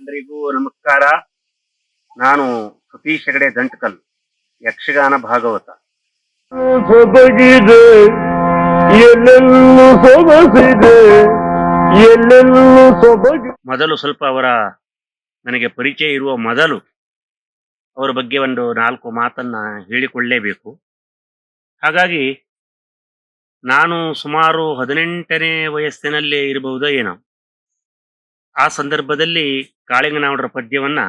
ಎಲ್ಲರಿಗೂ ನಮಸ್ಕಾರ. ನಾನು ಸತೀಶ್ ಹೆಗಡೆ ದಂಟಕಲ್, ಯಕ್ಷಗಾನ ಭಾಗವತ. ಸೊಬಗಿದೆ ಎಲ್ಲೆಲ್ಲೂ ಸೊಬಸಿದೆ ಎಲ್ಲೆಲ್ಲೂ ಸೊಬಗಿ. ಮೊದಲು ಸ್ವಲ್ಪ ನನಗೆ ಪರಿಚಯ ಇರುವ ಮೊದಲು ಅವರ ಬಗ್ಗೆ ಒಂದು 4 ಮಾತನ್ನ ಹೇಳಿಕೊಳ್ಳಲೇಬೇಕು. ಹಾಗಾಗಿ ನಾನು ಸುಮಾರು 18ನೇ ವಯಸ್ಸಿನಲ್ಲೇ ಇರಬಹುದೋ ಏನೋ. ಆ ಸಂದರ್ಭದಲ್ಲಿ ಕಾಳಿಂಗನವರ ಪದ್ಯವನ್ನ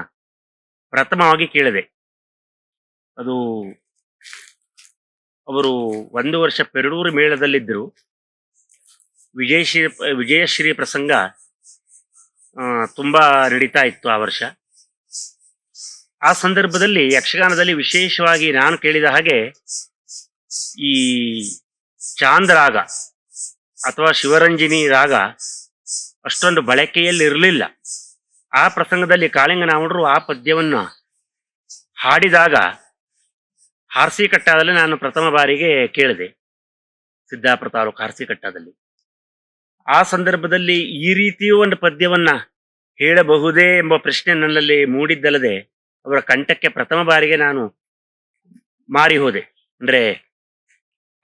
ಪ್ರಥಮವಾಗಿ ಕೇಳಿದೆ. ಅದು ಅವರು 1 ವರ್ಷ ಪೆರಡೂರು ಮೇಳದಲ್ಲಿದ್ದರು. ವಿಜಯಶ್ರೀ ಪ್ರಸಂಗ ತುಂಬಾ ನಡೀತಾ ಇತ್ತು ಆ ವರ್ಷ. ಆ ಸಂದರ್ಭದಲ್ಲಿ ಯಕ್ಷಗಾನದಲ್ಲಿ ವಿಶೇಷವಾಗಿ ನಾನು ಕೇಳಿದ ಹಾಗೆ ಈ ಚಾಂದ್ರಾಗ ಅಥವಾ ಶಿವರಂಜಿನಿ ರಾಗ ಅಷ್ಟೊಂದು ಬಳಕೆಯಲ್ಲಿ ಇರಲಿಲ್ಲ. ಆ ಪ್ರಸಂಗದಲ್ಲಿ ಕಾಳಿಂಗನವರು ಆ ಪದ್ಯವನ್ನು ಹಾಡಿದಾಗ ಹಾರ್ಸಿಕಟ್ಟದಲ್ಲಿ ನಾನು ಪ್ರಥಮ ಬಾರಿಗೆ ಕೇಳಿದೆ, ಸಿದ್ದಾಪುರ ತಾಲೂಕು ಹಾರ್ಸಿಕಟ್ಟದಲ್ಲಿ. ಆ ಸಂದರ್ಭದಲ್ಲಿ ಈ ರೀತಿಯೂ ಒಂದು ಪದ್ಯವನ್ನ ಹೇಳಬಹುದೇ ಎಂಬ ಪ್ರಶ್ನೆ ನನ್ನಲ್ಲಿ ಮೂಡಿದ್ದಲ್ಲದೆ ಅವರ ಕಂಠಕ್ಕೆ ಪ್ರಥಮ ಬಾರಿಗೆ ನಾನು ಮಾರಿ ಹೋದೆ, ಅಂದ್ರೆ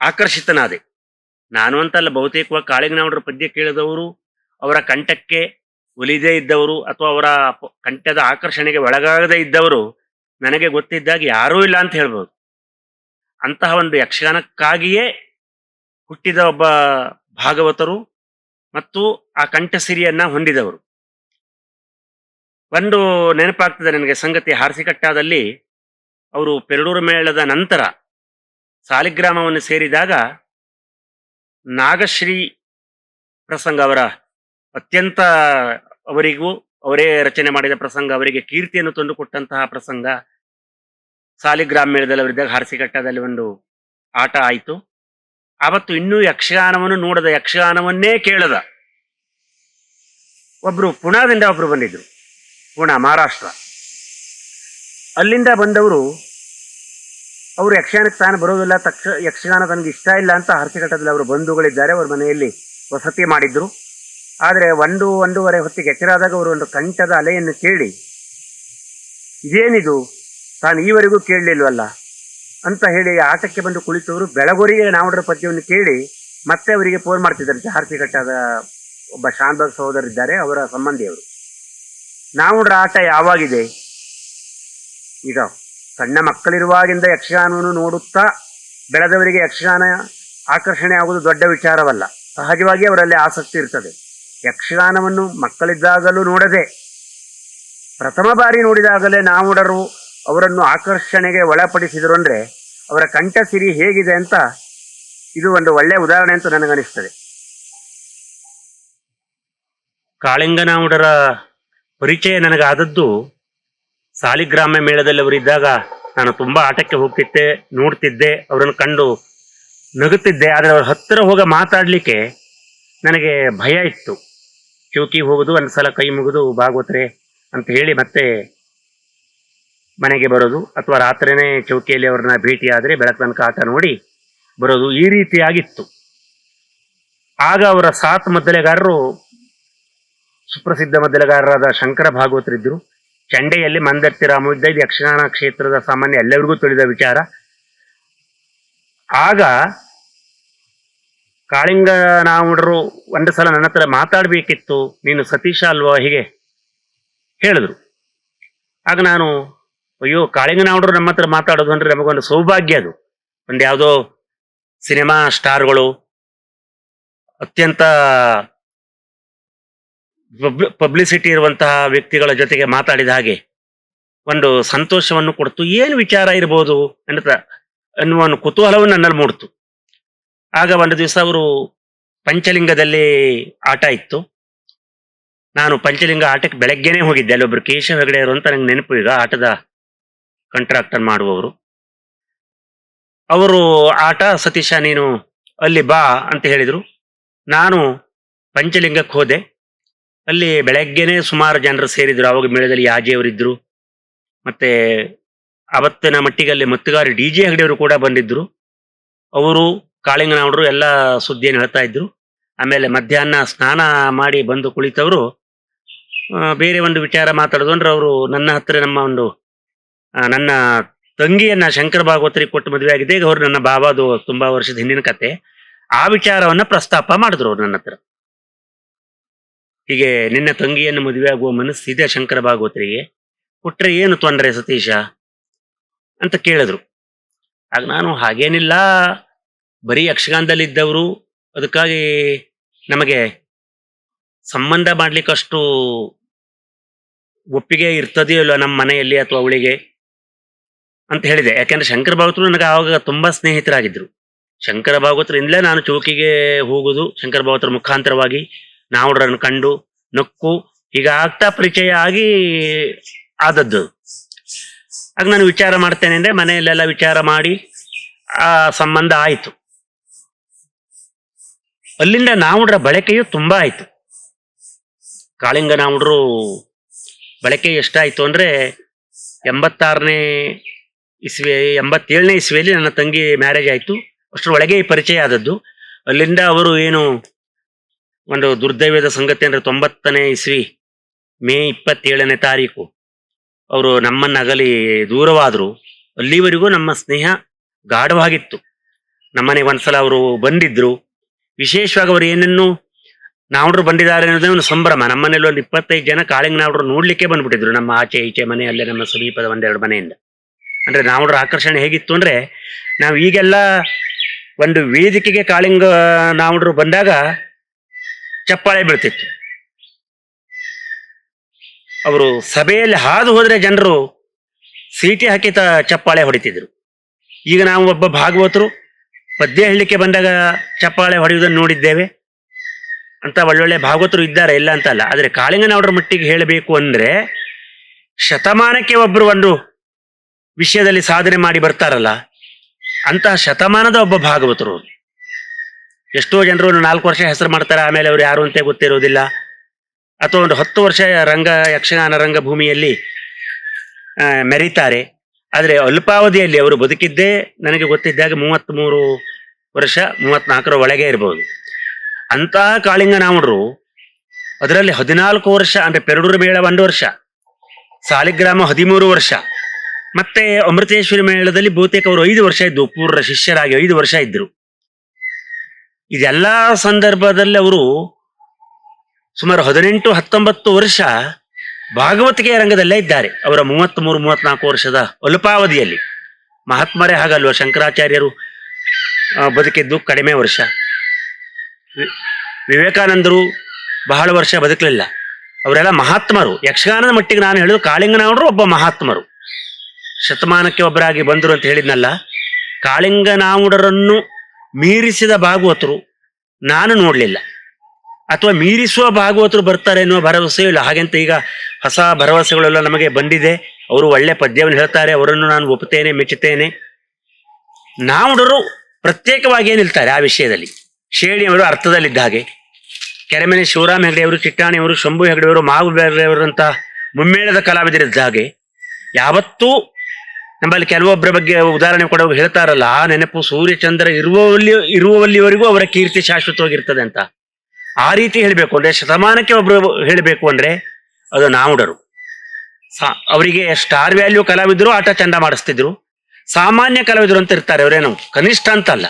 ಆಕರ್ಷಿತನಾದೆ. ನಾನು ಅಂತಲ್ಲ, ಬಹುತೇಕವಾಗಿ ಕಾಳಿಂಗನವರ ಪದ್ಯ ಕೇಳಿದವರು, ಅವರ ಕಂಠಕ್ಕೆ ಒಲಿದೇ ಇದ್ದವರು ಅಥವಾ ಅವರ ಕಂಠದ ಆಕರ್ಷಣೆಗೆ ಒಳಗಾಗದೇ ಇದ್ದವರು ನನಗೆ ಗೊತ್ತಿದ್ದಾಗ ಯಾರೂ ಇಲ್ಲ ಅಂತ ಹೇಳ್ಬೋದು. ಅಂತಹ ಒಂದು ಯಕ್ಷಗಾನಕ್ಕಾಗಿಯೇ ಹುಟ್ಟಿದ ಒಬ್ಬ ಭಾಗವತರು ಮತ್ತು ಆ ಕಂಠಸಿರಿಯನ್ನ ಹೊಂದಿದವರು. ಒಂದು ನೆನಪಾಗ್ತದೆ ನನಗೆ ಸಂಗತಿ. ಹಾರ್ಸಿಕಟ್ಟದಲ್ಲಿ ಅವರು ಪೆರಡೂರು ಮೇಳದ ನಂತರ ಸಾಲಿಗ್ರಾಮವನ್ನು ಸೇರಿದಾಗ ನಾಗಶ್ರೀ ಪ್ರಸಂಗ, ಅವರ ಅತ್ಯಂತ ಅವರಿಗೂ ಅವರೇ ರಚನೆ ಮಾಡಿದ ಪ್ರಸಂಗ, ಅವರಿಗೆ ಕೀರ್ತಿಯನ್ನು ತಂದುಕೊಟ್ಟಂತಹ ಪ್ರಸಂಗ ಸಾಲಿಗ್ರಾಮ ಮೇಳದಲ್ಲಿ ಅವರಿದ್ದಾಗ ಹಾರ್ಸಿಕಟ್ಟದಲ್ಲಿ ಒಂದು ಆಟ ಆಯಿತು. ಆವತ್ತು ಇನ್ನೂ ಯಕ್ಷಗಾನವನ್ನು ನೋಡದ, ಯಕ್ಷಗಾನವನ್ನೇ ಕೇಳದ ಒಬ್ರು ಪುಣಾದಿಂದ ಒಬ್ರು ಬಂದಿದ್ರು. ಪುಣಾ, ಮಹಾರಾಷ್ಟ್ರ. ಅಲ್ಲಿಂದ ಬಂದವರು ಅವರು ಯಕ್ಷಗಾನಕ್ಕೆ ತಾನು ಬರೋದಿಲ್ಲ, ಯಕ್ಷಗಾನ ತನಗೆ ಇಷ್ಟ ಇಲ್ಲ ಅಂತ ಹಾರ್ಸಿಕಟ್ಟದಲ್ಲಿ ಅವರು ಬಂಧುಗಳಿದ್ದಾರೆ, ಅವ್ರ ಮನೆಯಲ್ಲಿ ವಸತಿ ಮಾಡಿದ್ರು. ಆದರೆ 1-1:30 ಹೊತ್ತಿಗೆ ಎಚ್ಚರಾದಾಗ ಅವರು ಒಂದು ಕಂಠದ ಅಲೆಯನ್ನು ಕೇಳಿ, ಇದೇನಿದು, ತಾನು ಈವರೆಗೂ ಕೇಳಲಿಲ್ವಲ್ಲ ಅಂತ ಹೇಳಿ ಆಟಕ್ಕೆ ಬಂದು ಕುಳಿತವರು ಬೆಳಗೊರಿಗೆ ನಾವುಡ್ರ ಪದ್ಯವನ್ನು ಕೇಳಿ ಮತ್ತೆ ಅವರಿಗೆ ಫೋನ್ ಮಾಡ್ತಿದ್ದಾರೆ. ಹಾರ್ಸಿಕಟ್ಟದ ಒಬ್ಬ ಶಾಂತಭಾಗ್ ಸಹೋದರಿದ್ದಾರೆ, ಅವರ ಸಂಬಂಧಿಯವರು. ನಾವುಡ್ರ ಆಟ ಯಾವಾಗಿದೆ? ಈಗ ಸಣ್ಣ ಮಕ್ಕಳಿರುವಾಗಿಂದ ಯಕ್ಷಗಾನವನ್ನು ನೋಡುತ್ತಾ ಬೆಳೆದವರಿಗೆ ಯಕ್ಷಗಾನ ಆಕರ್ಷಣೆ ಆಗುವುದು ದೊಡ್ಡ ವಿಚಾರವಲ್ಲ. ಸಹಜವಾಗಿ ಅವರಲ್ಲಿ ಆಸಕ್ತಿ ಇರ್ತದೆ. ಯಕ್ಷಗಾನವನ್ನು ಮಕ್ಕಳಿದ್ದಾಗಲೂ ನೋಡದೆ ಪ್ರಥಮ ಬಾರಿ ನೋಡಿದಾಗಲೇ ನಾವುಡರು ಅವರನ್ನು ಆಕರ್ಷಣೆಗೆ ಒಳಪಡಿಸಿದರು ಅಂದ್ರೆ ಅವರ ಕಂಠಸಿರಿ ಹೇಗಿದೆ ಅಂತ ಇದು ಒಂದು ಒಳ್ಳೆಯ ಉದಾಹರಣೆ ಅಂತ ನನಗನಿಸ್ತದೆ. ಕಾಳಿಂಗನವುಡರ ಪರಿಚಯ ನನಗಾದದ್ದು ಸಾಲಿಗ್ರಾಮ ಮೇಳದಲ್ಲಿ ಅವರಿದ್ದಾಗ. ನಾನು ತುಂಬಾ ಆಟಕ್ಕೆ ಹೋಗ್ತಿದ್ದೆ, ನೋಡ್ತಿದ್ದೆ, ಅವರನ್ನು ಕಂಡು ನಗುತ್ತಿದ್ದೆ. ಆದರೆ ಅವ್ರ ಹತ್ತಿರ ಹೋಗ ಮಾತಾಡ್ಲಿಕ್ಕೆ ನನಗೆ ಭಯ ಇತ್ತು. ಚೌಕಿ ಹೋಗುದು, ಒಂದ್ಸಲ ಕೈ ಮುಗಿದು ಭಾಗವತ್ರೆ ಅಂತ ಹೇಳಿ ಮತ್ತೆ ಮನೆಗೆ ಬರೋದು, ಅಥವಾ ರಾತ್ರಿನೇ ಚೌಕಿಯಲ್ಲಿ ಅವ್ರನ್ನ ಭೇಟಿ ಆದರೆ ಬೆಳಕು ತನಕ ಆಟ ನೋಡಿ ಬರೋದು, ಈ ರೀತಿಯಾಗಿತ್ತು. ಆಗ ಅವರ ಸಾತ್ ಮದ್ದಲೆಗಾರರು ಸುಪ್ರಸಿದ್ಧ ಮದ್ದಲೆಗಾರರಾದ ಶಂಕರ ಭಾಗವತರಿದ್ದರು. ಚಂಡೆಯಲ್ಲಿ ಮಂದರ್ತಿ ರಾಮ ಇದ್ದ. ಇದು ಯಕ್ಷಗಾನ ಕ್ಷೇತ್ರದ ಸಾಮಾನ್ಯ ಎಲ್ಲರಿಗೂ ತಿಳಿದ ವಿಚಾರ. ಆಗ ಕಾಳಿಂಗನವರು ಒಂದು ಸಲ ನನ್ನ ಹತ್ರ ಮಾತಾಡಬೇಕಿತ್ತು, ನೀನು ಸತೀಶ ಅಲ್ವಾ ಹೀಗೆ ಹೇಳಿದ್ರು. ಆಗ ನಾನು, ಅಯ್ಯೋ, ಕಾಳಿಂಗನವರು ನಮ್ಮ ಹತ್ರ ಮಾತಾಡೋದು ಅಂದ್ರೆ ನಮಗೊಂದು ಸೌಭಾಗ್ಯ. ಅದು ಒಂದು ಯಾವುದೋ ಸಿನಿಮಾ ಸ್ಟಾರ್ಗಳು, ಅತ್ಯಂತ ಪಬ್ಲಿಸಿಟಿ ಇರುವಂತಹ ವ್ಯಕ್ತಿಗಳ ಜೊತೆಗೆ ಮಾತಾಡಿದ ಹಾಗೆ ಒಂದು ಸಂತೋಷವನ್ನು ಕೊಡ್ತು. ಏನು ವಿಚಾರ ಇರ್ಬೋದು ಅನ್ನುವ ಒಂದು ಕುತೂಹಲವನ್ನು ನನ್ನಲ್ಲಿ ಮೂಡ್ತು. ಆಗ ಒಂದು ದಿವಸ ಅವರು ಪಂಚಲಿಂಗದಲ್ಲಿ ಆಟ ಇತ್ತು. ನಾನು ಪಂಚಲಿಂಗ ಆಟಕ್ಕೆ ಬೆಳಗ್ಗೆನೆ ಹೋಗಿದ್ದೆ. ಅಲ್ಲಿ ಒಬ್ರು ಕೇಶವ ಹೆಗಡೆ ಅವರು ಅಂತ ನಂಗೆ ನೆನಪು, ಈಗ ಆಟದ ಕಾಂಟ್ರಾಕ್ಟರ್ ಮಾಡುವವರು. ಅವರು ಆಟ, ಸತೀಶ ನೀನು ಅಲ್ಲಿ ಬಾ ಅಂತ ಹೇಳಿದ್ರು. ನಾನು ಪಂಚಲಿಂಗಕ್ಕೆ ಹೋದೆ. ಅಲ್ಲಿ ಬೆಳಗ್ಗೆನೆ ಸುಮಾರು ಜನರು ಸೇರಿದ್ರು. ಆವಾಗ ಮೇಳದಲ್ಲಿ ಯಾಜಿಯವರಿದ್ರು, ಮತ್ತೆ ಅವತ್ತಿನ ಮಟ್ಟಿಗೆ ಅಲ್ಲಿ ಮುತ್ತುಗಾರಿ DJ ಹೆಗಡೆಯವರು ಕೂಡ ಬಂದಿದ್ರು. ಅವರು ಕಾಳಿಂಗನವರು ಎಲ್ಲ ಸುದ್ದಿಯನ್ನು ಹೇಳ್ತಾ ಇದ್ರು. ಆಮೇಲೆ ಮಧ್ಯಾಹ್ನ ಸ್ನಾನ ಮಾಡಿ ಬಂದು ಕುಳಿತವರು ಬೇರೆ ಒಂದು ವಿಚಾರ ಮಾತಾಡೋದು ಅಂದ್ರೆ ಅವರು ನನ್ನ ಹತ್ರ ನನ್ನ ತಂಗಿಯನ್ನ ಶಂಕರ ಭಾಗವತರಿಗೆ ಕೊಟ್ಟು ಮದುವೆ ಆಗಿದೆ. ಈಗ ಅವ್ರು ನನ್ನ ಬಾಬಾ, ಅದು ತುಂಬಾ ವರ್ಷದ ಹಿಂದಿನ ಕತೆ. ಆ ವಿಚಾರವನ್ನ ಪ್ರಸ್ತಾಪ ಮಾಡಿದ್ರು ಅವ್ರು ನನ್ನ ಹತ್ರ. ಹೀಗೆ ನಿನ್ನ ತಂಗಿಯನ್ನು ಮದುವೆ ಆಗುವ ಮನಸ್ಸಿದೆ ಶಂಕರ ಭಾಗವತರಿಗೆ, ಕೊಟ್ರೆ ಏನು ತೊಂದರೆ ಸತೀಶ ಅಂತ ಕೇಳಿದ್ರು. ಆಗ ನಾನು ಹಾಗೇನಿಲ್ಲ, ಬರೀ ಯಕ್ಷಗಾನದಲ್ಲಿದ್ದವರು, ಅದಕ್ಕಾಗಿ ನಮಗೆ ಸಂಬಂಧ ಮಾಡ್ಲಿಕ್ಕೆ ಅಷ್ಟು ಒಪ್ಪಿಗೆ ಇರ್ತದೆಯೋ ಇಲ್ವೋ ನಮ್ಮ ಮನೆಯಲ್ಲಿ ಅಥವಾ ಅವಳಿಗೆ ಅಂತ ಹೇಳಿದೆ. ಯಾಕೆಂದ್ರೆ ಶಂಕರ ಭಾಗವತರು ನನಗೆ ಆವಾಗ ತುಂಬಾ ಸ್ನೇಹಿತರಾಗಿದ್ರು. ಶಂಕರ ಭಾಗವತರಿಂದಲೇ ನಾನು ಚೌಕಿಗೆ ಹೋಗುದು, ಶಂಕರ ಭಾಗವತರ ಮುಖಾಂತರವಾಗಿ ನಾವುಡ್ರನ್ನು ಕಂಡು ನಕ್ಕು ಈಗ ಆಗ್ತಾ ಪರಿಚಯ ಆಗಿ ಆದದ್ದು. ಆಗ ನಾನು ವಿಚಾರ ಮಾಡ್ತೇನೆ ಅಂದ್ರೆ ಮನೆಯಲ್ಲೆಲ್ಲ ವಿಚಾರ ಮಾಡಿ ಆ ಸಂಬಂಧ ಆಯಿತು. ಅಲ್ಲಿಂದ ನಾವುಡ್ರ ಬಳಕೆಯು ತುಂಬಾ ಆಯ್ತು. ಕಾಳಿಂಗ ನಾವುಡ್ರು ಬಳಕೆ ಎಷ್ಟಾಯ್ತು ಅಂದ್ರೆ 86ನೇ ಇಸ್ವಿ 87ನೇ ಇಸ್ವಿಯಲ್ಲಿ ನನ್ನ ತಂಗಿ ಮ್ಯಾರೇಜ್ ಆಯ್ತು. ಅಷ್ಟರೊಳಗೆ ಈ ಪರಿಚಯ ಆದದ್ದು. ಅಲ್ಲಿಂದ ಅವರು ಏನು ಒಂದು ದುರ್ದೈವದ ಸಂಗತಿ ಅಂದ್ರೆ 90ನೇ ಇಸ್ವಿ ಮೇ 27ನೇ ತಾರೀಕು ಅವರು ನಮ್ಮನ್ನ ಅಗಲಿ ದೂರವಾದ್ರು. ಅಲ್ಲಿವರೆಗೂ ನಮ್ಮ ಸ್ನೇಹ ಗಾಢವಾಗಿತ್ತು. ನಮ್ಮನೆಗೆ ಒಂದ್ಸಲ ಅವರು ಬಂದಿದ್ರು. ವಿಶೇಷವಾಗಿ ಅವರು ಏನನ್ನು ನಾವುಡ್ರು ಬಂದಿದ್ದಾರೆ ಅನ್ನೋದೇ ಒಂದು ಸಂಭ್ರಮ. ನಮ್ಮನೇಲಿ ಒಂದು 25 ಜನ ಕಾಳಿಂಗ ನಾವುಡ್ರು ನೋಡ್ಲಿಕ್ಕೆ ಬಂದ್ಬಿಟ್ಟಿದ್ರು, ನಮ್ಮ ಆಚೆ ಈಚೆ ಮನೆಯಲ್ಲೇ, ನಮ್ಮ ಸಮೀಪದ ಒಂದೆರಡು ಮನೆಯಿಂದ. ಅಂದ್ರೆ ನಾವುಡ್ರ ಆಕರ್ಷಣೆ ಹೇಗಿತ್ತು ಅಂದ್ರೆ, ನಾವು ಈಗೆಲ್ಲ ಒಂದು ವೇದಿಕೆಗೆ ಕಾಳಿಂಗ ನಾವುಡ್ರು ಬಂದಾಗ ಚಪ್ಪಾಳೆ ಬೀಳ್ತಿತ್ತು. ಅವರು ಸಭೆಯಲ್ಲಿ ಹಾದು ಹೋದ್ರೆ ಜನರು ಸೀಟಿ ಹಾಕಿ ಚಪ್ಪಾಳೆ ಹೊಡಿತಿದ್ರು. ಈಗ ನಾವು ಒಬ್ಬ ಭಾಗವತರು ಪದ್ಯ ಹೇಳಲಿಕ್ಕೆ ಬಂದಾಗ ಚಪ್ಪಾಳೆ ಹೊಡೆಯುವುದನ್ನು ನೋಡಿದ್ದೇವೆ. ಅಂತ ಒಳ್ಳೊಳ್ಳೆ ಭಾಗವತರು ಇದ್ದಾರೆ, ಇಲ್ಲ ಅಂತಲ್ಲ. ಆದ್ರೆ ಕಾಳಿಂಗನವರ ಮಟ್ಟಿಗೆ ಹೇಳಬೇಕು ಅಂದ್ರೆ, ಶತಮಾನಕ್ಕೆ ಒಬ್ರು ಒಂದು ವಿಷಯದಲ್ಲಿ ಸಾಧನೆ ಮಾಡಿ ಬರ್ತಾರಲ್ಲ, ಅಂತಹ ಶತಮಾನದ ಒಬ್ಬ ಭಾಗವತರು. ಎಷ್ಟೋ ಜನರು 4 ವರ್ಷ ಹೆಸರು ಮಾಡ್ತಾರೆ, ಆಮೇಲೆ ಅವ್ರು ಯಾರು ಅಂತ ಗೊತ್ತಿರೋದಿಲ್ಲ. ಅಥವಾ ಒಂದು 10 ವರ್ಷ ಯಕ್ಷಗಾನ ರಂಗಭೂಮಿಯಲ್ಲಿ ಮೆರೀತಾರೆ. ಆದರೆ ಅಲ್ಪಾವಧಿಯಲ್ಲಿ ಅವರು ಬದುಕಿದ್ದೇ ನನಗೆ ಗೊತ್ತಿದ್ದಾಗ 33 ವರ್ಷ, 34ರ ಒಳಗೆ ಇರಬಹುದು. ಅಂತಹ ಕಾಳಿಂಗ ನಾವುಡ್ರು ಅದರಲ್ಲಿ 14 ವರ್ಷ ಅಂದ್ರೆ ಪೆರಡೂರು ಮೇಳ 1 ವರ್ಷ, ಸಾಲಿಗ್ರಾಮ 13 ವರ್ಷ, ಮತ್ತೆ ಅಮೃತೇಶ್ವರಿ ಮೇಳದಲ್ಲಿ ಬಹುತೇಕ ಅವರು 5 ವರ್ಷ ಇದ್ದು, ಪೂರ್ವ ಶಿಷ್ಯರಾಗಿ 5 ವರ್ಷ ಇದ್ರು. ಇದೆಲ್ಲಾ ಸಂದರ್ಭದಲ್ಲಿ ಅವರು ಸುಮಾರು 18-19 ವರ್ಷ ಭಾಗವತಿಕೆಯ ರಂಗದಲ್ಲೇ ಇದ್ದಾರೆ. ಅವರ 33-34 ವರ್ಷದ ಅಲ್ಪಾವಧಿಯಲ್ಲಿ. ಮಹಾತ್ಮರೇ ಹಾಗಲ್ವ, ಶಂಕರಾಚಾರ್ಯರು ಬದುಕಿದ್ದು ಕಡಿಮೆ ವರ್ಷ, ವಿವೇಕಾನಂದರು ಬಹಳ ವರ್ಷ ಬದುಕಲಿಲ್ಲ. ಅವರೆಲ್ಲ ಮಹಾತ್ಮರು. ಯಕ್ಷಗಾನದ ಮಟ್ಟಿಗೆ ನಾನು ಹೇಳಿದ್ರು ಕಾಳಿಂಗನಾವುಡ್ರು ಒಬ್ಬ ಮಹಾತ್ಮರು. ಶತಮಾನಕ್ಕೆ ಒಬ್ಬರಾಗಿ ಬಂದರು ಅಂತ ಹೇಳಿದ್ನಲ್ಲ, ಕಾಳಿಂಗನಾವುಡರನ್ನು ಮೀರಿಸಿದ ಭಾಗವತರು ನಾನು ನೋಡ್ಲಿಲ್ಲ. ಅಥವಾ ಮೀರಿಸುವ ಭಾಗವತರು ಬರ್ತಾರೆ ಎನ್ನುವ ಭರವಸೆಯೂ ಇಲ್ಲ. ಹಾಗೆಂತ ಈಗ ಹೊಸ ಭರವಸೆಗಳೆಲ್ಲ ನಮಗೆ ಬಂದಿದೆ. ಅವರು ಒಳ್ಳೆ ಪದ್ಯವನ್ನು ಹೇಳ್ತಾರೆ, ಅವರನ್ನು ನಾನು ಒಪ್ಪುತ್ತೇನೆ, ಮೆಚ್ಚುತ್ತೇನೆ. ನಾವುಡರು ಪ್ರತ್ಯೇಕವಾಗಿ ನಿಲ್ತಾರೆ ಆ ವಿಷಯದಲ್ಲಿ. ಶೇಣಿಯವರು ಅರ್ಥದಲ್ಲಿದ್ದ ಹಾಗೆ, ಕೆರೆಮನೆ ಶಿವರಾಮ ಹೆಗಡೆಯವರು, ಚಿಟ್ಟಾಣಿಯವರು, ಶಂಭು ಹೆಗಡೆಯವರು, ಮಾವು ಬೇರೆಯವರಂತ ಮುಮ್ಮೇಳದ ಕಲಾವಿದರಿದ್ದ ಹಾಗೆ ಯಾವತ್ತೂ ನಮ್ಮಲ್ಲಿ ಕೆಲವೊಬ್ಬರ ಬಗ್ಗೆ ಉದಾಹರಣೆ ಕೊಡುವಾಗ ಹೇಳ್ತಾರಲ್ಲ, ಆ ನೆನಪು ಸೂರ್ಯಚಂದ್ರ ಇರುವಲ್ಲಿವರೆಗೂ ಅವರ ಕೀರ್ತಿ ಶಾಶ್ವತವಾಗಿರ್ತದೆ ಅಂತ. ಆ ರೀತಿ ಹೇಳಬೇಕು ಅಂದ್ರೆ, ಶತಮಾನಕ್ಕೆ ಒಬ್ರು ಹೇಳಬೇಕು ಅಂದ್ರೆ ಅದು ನಾವುಡರು. ಅವರಿಗೆ ಸ್ಟಾರ್ ವ್ಯಾಲ್ಯೂ ಕಲಾವಿದರು ಆಟ ಚಂದ ಮಾಡಿಸ್ತಿದ್ರು. ಸಾಮಾನ್ಯ ಕಲಾವಿದರು ಅಂತ ಇರ್ತಾರೆ, ಅವರೇನು ಕನಿಷ್ಠ ಅಂತಲ್ಲ.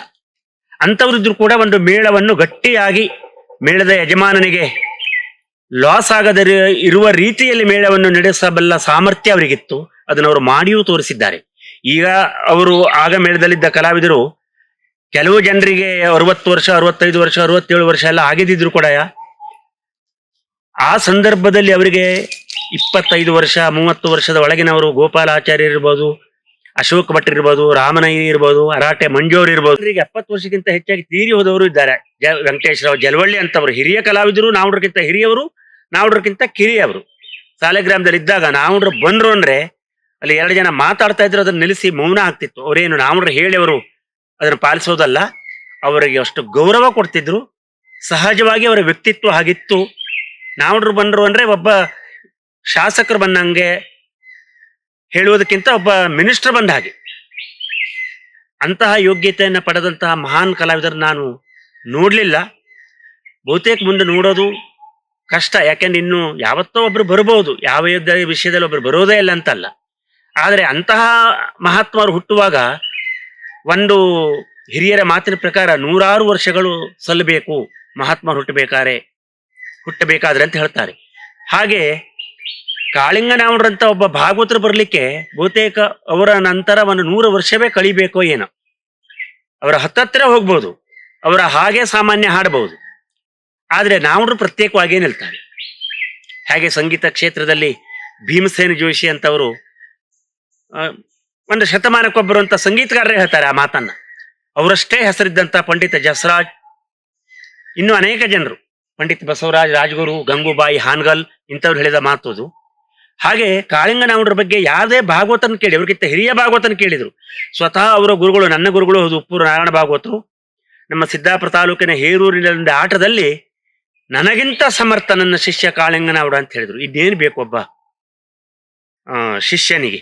ಅಂಥವ್ರಿದ್ರು ಕೂಡ ಒಂದು ಮೇಳವನ್ನು ಗಟ್ಟಿಯಾಗಿ, ಮೇಳದ ಯಜಮಾನನಿಗೆ ಲಾಸ್ ಆಗದ ಇರುವ ರೀತಿಯಲ್ಲಿ ಮೇಳವನ್ನು ನಡೆಸಬಲ್ಲ ಸಾಮರ್ಥ್ಯ ಅವರಿಗಿತ್ತು. ಅದನ್ನು ಅವರು ಮಾಡಿಯೂ ತೋರಿಸಿದ್ದಾರೆ. ಈಗ ಅವರು ಆಗ ಮೇಳದಲ್ಲಿದ್ದ ಕಲಾವಿದರು ಕೆಲವು ಜನರಿಗೆ 60 ವರ್ಷ, 65 ವರ್ಷ, 67 ವರ್ಷ ಎಲ್ಲ ಆಗಿದ್ದಿದ್ರು ಕೂಡ ಆ ಸಂದರ್ಭದಲ್ಲಿ ಅವರಿಗೆ 25 ವರ್ಷ, 30 ವರ್ಷದ ಒಳಗಿನವರು, ಗೋಪಾಲಾಚಾರ್ಯ ಇರ್ಬೋದು, ಅಶೋಕ್ ಭಟ್ ಇರ್ಬೋದು, ರಾಮನೈ ಇರ್ಬೋದು, ಅರಾಟೆ ಮಂಜೋರ್ ಇರ್ಬೋದು. ಈಗ 70 ವರ್ಷಕ್ಕಿಂತ ಹೆಚ್ಚಾಗಿ ತೀರಿ ಹೋದವರು ಇದ್ದಾರೆ. ವೆಂಕಟೇಶ್ವರ ಜಲವಳ್ಳಿ ಅಂತವರು ಹಿರಿಯ ಕಲಾವಿದರು, ನಾವುಡ್ರಕ್ಕಿಂತ ಹಿರಿಯವರು, ನಾವುಡ್ರಕ್ಕಿಂತ ಕಿರಿಯವರು. ಸಾಲೆಗ್ರಾಮದಲ್ಲಿ ಇದ್ದಾಗ ನಾವುಡ್ರು ಬಂದ್ರು ಅಂದ್ರೆ ಅಲ್ಲಿ 2 ಜನ ಮಾತಾಡ್ತಾ ಇದ್ರು, ಅದನ್ನ ನಿಲ್ಲಿಸಿ ಮೌನ ಆಗ್ತಿತ್ತು. ಅವರೇನು ನಾವುಡ್ರು ಹೇಳಿ ಅವರು ಅದನ್ನು ಪಾಲಿಸೋದಲ್ಲ, ಅವರಿಗೆ ಅಷ್ಟು ಗೌರವ ಕೊಡ್ತಿದ್ರು. ಸಹಜವಾಗಿ ಅವರ ವ್ಯಕ್ತಿತ್ವ ಹಾಗಿತ್ತು. ನಾವುಡ್ರು ಬಂದ್ರು ಅಂದ್ರೆ ಒಬ್ಬ ಶಾಸಕರು ಬಂದಂಗೆ ಹೇಳುವುದಕ್ಕಿಂತ ಒಬ್ಬ ಮಿನಿಸ್ಟರ್ ಬಂದ ಹಾಗೆ. ಅಂತಹ ಯೋಗ್ಯತೆಯನ್ನು ಪಡೆದಂತಹ ಮಹಾನ್ ಕಲಾವಿದರು ನಾನು ನೋಡ್ಲಿಲ್ಲ. ಬಹುತೇಕ ಮುಂದೆ ನೋಡೋದು ಕಷ್ಟ. ಯಾಕೆಂದ್ರೆ ಇನ್ನು ಯಾವತ್ತೋ ಒಬ್ರು ಬರ್ಬೋದು, ಯಾವ ವಿಷಯದಲ್ಲಿ ಒಬ್ರು ಬರೋದೇ ಇಲ್ಲ ಅಂತಲ್ಲ. ಆದರೆ ಅಂತಹ ಮಹಾತ್ಮರು ಹುಟ್ಟುವಾಗ ಒಂದು ಹಿರಿಯರ ಮಾತಿನ ಪ್ರಕಾರ 100 ವರ್ಷಗಳು ಸಲ್ಲಬೇಕು ಮಹಾತ್ಮರು ಹುಟ್ಟಬೇಕಾದ್ರೆ ಅಂತ ಹೇಳ್ತಾರೆ. ಹಾಗೆ ಕಾಳಿಂಗನಾವುಡ್ರಂತ ಒಬ್ಬ ಭಾಗವತರು ಬರ್ಲಿಕ್ಕೆ ಬಹುತೇಕ ಅವರ ನಂತರ ಒಂದು 100 ವರ್ಷವೇ ಕಳಿಬೇಕೋ ಏನೋ. ಅವರ ಹತ್ತತ್ರ ಹೋಗ್ಬೋದು, ಅವರ ಹಾಗೆ ಸಾಮಾನ್ಯ ಹಾಡಬಹುದು. ಆದರೆ ನಾವುಡ್ರು ಪ್ರತ್ಯೇಕವಾಗಿ ನಿಲ್ತಾರೆ. ಹಾಗೆ ಸಂಗೀತ ಕ್ಷೇತ್ರದಲ್ಲಿ ಭೀಮಸೇನ ಜೋಶಿ ಅಂತವರು ಒಂದು ಶತಮಾನಕ್ಕೊಬ್ಬರು ಅಂತ ಸಂಗೀತಗಾರರೇ ಹೇಳ್ತಾರೆ ಆ ಮಾತನ್ನ. ಅವರಷ್ಟೇ ಹೆಸರಿದ್ದಂಥ ಪಂಡಿತ ಜಸರಾಜ್, ಇನ್ನು ಅನೇಕ ಜನರು, ಪಂಡಿತ್ ಬಸವರಾಜ್, ರಾಜಗುರು, ಗಂಗೂಬಾಯಿ, ಹಾನ್ಗಲ್ ಇಂಥವ್ರು ಹೇಳಿದ ಮಾತು ಅದು. ಹಾಗೆ ಕಾಳಿಂಗನಾವುಡ್ರ ಬಗ್ಗೆ ಯಾವುದೇ ಭಾಗವತನ ಕೇಳಿ, ಅವ್ರಿಗಿಂತ ಹಿರಿಯ ಭಾಗವತನ ಕೇಳಿದ್ರು. ಸ್ವತಃ ಅವರ ಗುರುಗಳು, ನನ್ನ ಗುರುಗಳು ಹೌದು, ಉಪ್ಪೂರು ನಾರಾಯಣ ಭಾಗವತರು, ನಮ್ಮ ಸಿದ್ದಾಪುರ ತಾಲೂಕಿನ ಹೇರೂರಿನ ಆಟದಲ್ಲಿ ನನಗಿಂತ ಸಮರ್ಥ ನನ್ನ ಶಿಷ್ಯ ಕಾಳಿಂಗನಾವುಡ ಅಂತ ಹೇಳಿದ್ರು. ಇನ್ನೇನು ಬೇಕು ಒಬ್ಬ ಶಿಷ್ಯನಿಗೆ?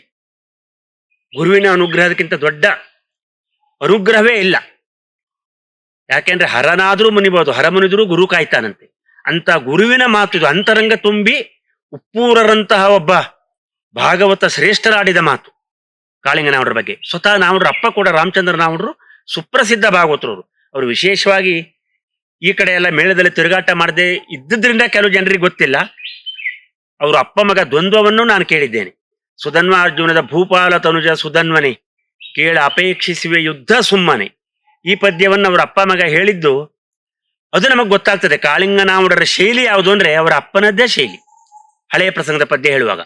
ಗುರುವಿನ ಅನುಗ್ರಹದಕ್ಕಿಂತ ದೊಡ್ಡ ಅನುಗ್ರಹವೇ ಇಲ್ಲ. ಯಾಕೆಂದ್ರೆ ಹರನಾದ್ರೂ ಮುನಿಬಹುದು, ಹರ ಮುನಿದ್ರು ಗುರು ಕಾಯ್ತಾನಂತೆ. ಅಂತ ಗುರುವಿನ ಮಾತು ಇದು. ಅಂತರಂಗ ತುಂಬಿ ಉಪ್ಪೂರರಂತಹ ಒಬ್ಬ ಭಾಗವತ ಶ್ರೇಷ್ಠರಾಡಿದ ಮಾತು ಕಾಳಿಂಗನಾವುಡ್ರ ಬಗ್ಗೆ. ಸ್ವತಃ ನಾವುಡ್ರ ಅಪ್ಪ ಕೂಡ ರಾಮಚಂದ್ರ ನಾವುಡ್ರು ಸುಪ್ರಸಿದ್ಧ ಭಾಗವತರವರು. ಅವರು ವಿಶೇಷವಾಗಿ ಈ ಕಡೆ ಎಲ್ಲ ಮೇಳದಲ್ಲಿ ತಿರುಗಾಟ ಮಾಡದೆ ಇದ್ದುದರಿಂದ ಕೆಲವು ಜನರಿಗೆ ಗೊತ್ತಿಲ್ಲ. ಅವರು ಅಪ್ಪ ಮಗ ದ್ವಂದ್ವವನ್ನು ನಾನು ಕೇಳಿದ್ದೇನೆ. ಸುಧನ್ವಾರ್ಜುನದ ಭೂಪಾಲ ತನುಜ ಸುಧನ್ವನೆ ಕೇಳ ಅಪೇಕ್ಷಿಸುವೆ ಯುದ್ಧ ಸುಮ್ಮನೆ. ಈ ಪದ್ಯವನ್ನು ಅವರ ಅಪ್ಪ ಮಗ ಹೇಳಿದ್ದು ಅದು ನಮಗೆ ಗೊತ್ತಾಗ್ತದೆ. ಕಾಳಿಂಗನಾವುಡರ ಶೈಲಿ ಯಾವುದು ಅಂದ್ರೆ ಅವರ ಅಪ್ಪನದ್ದೇ ಶೈಲಿ, ಹಳೆಯ ಪ್ರಸಂಗದ ಪದ್ಯ ಹೇಳುವಾಗ.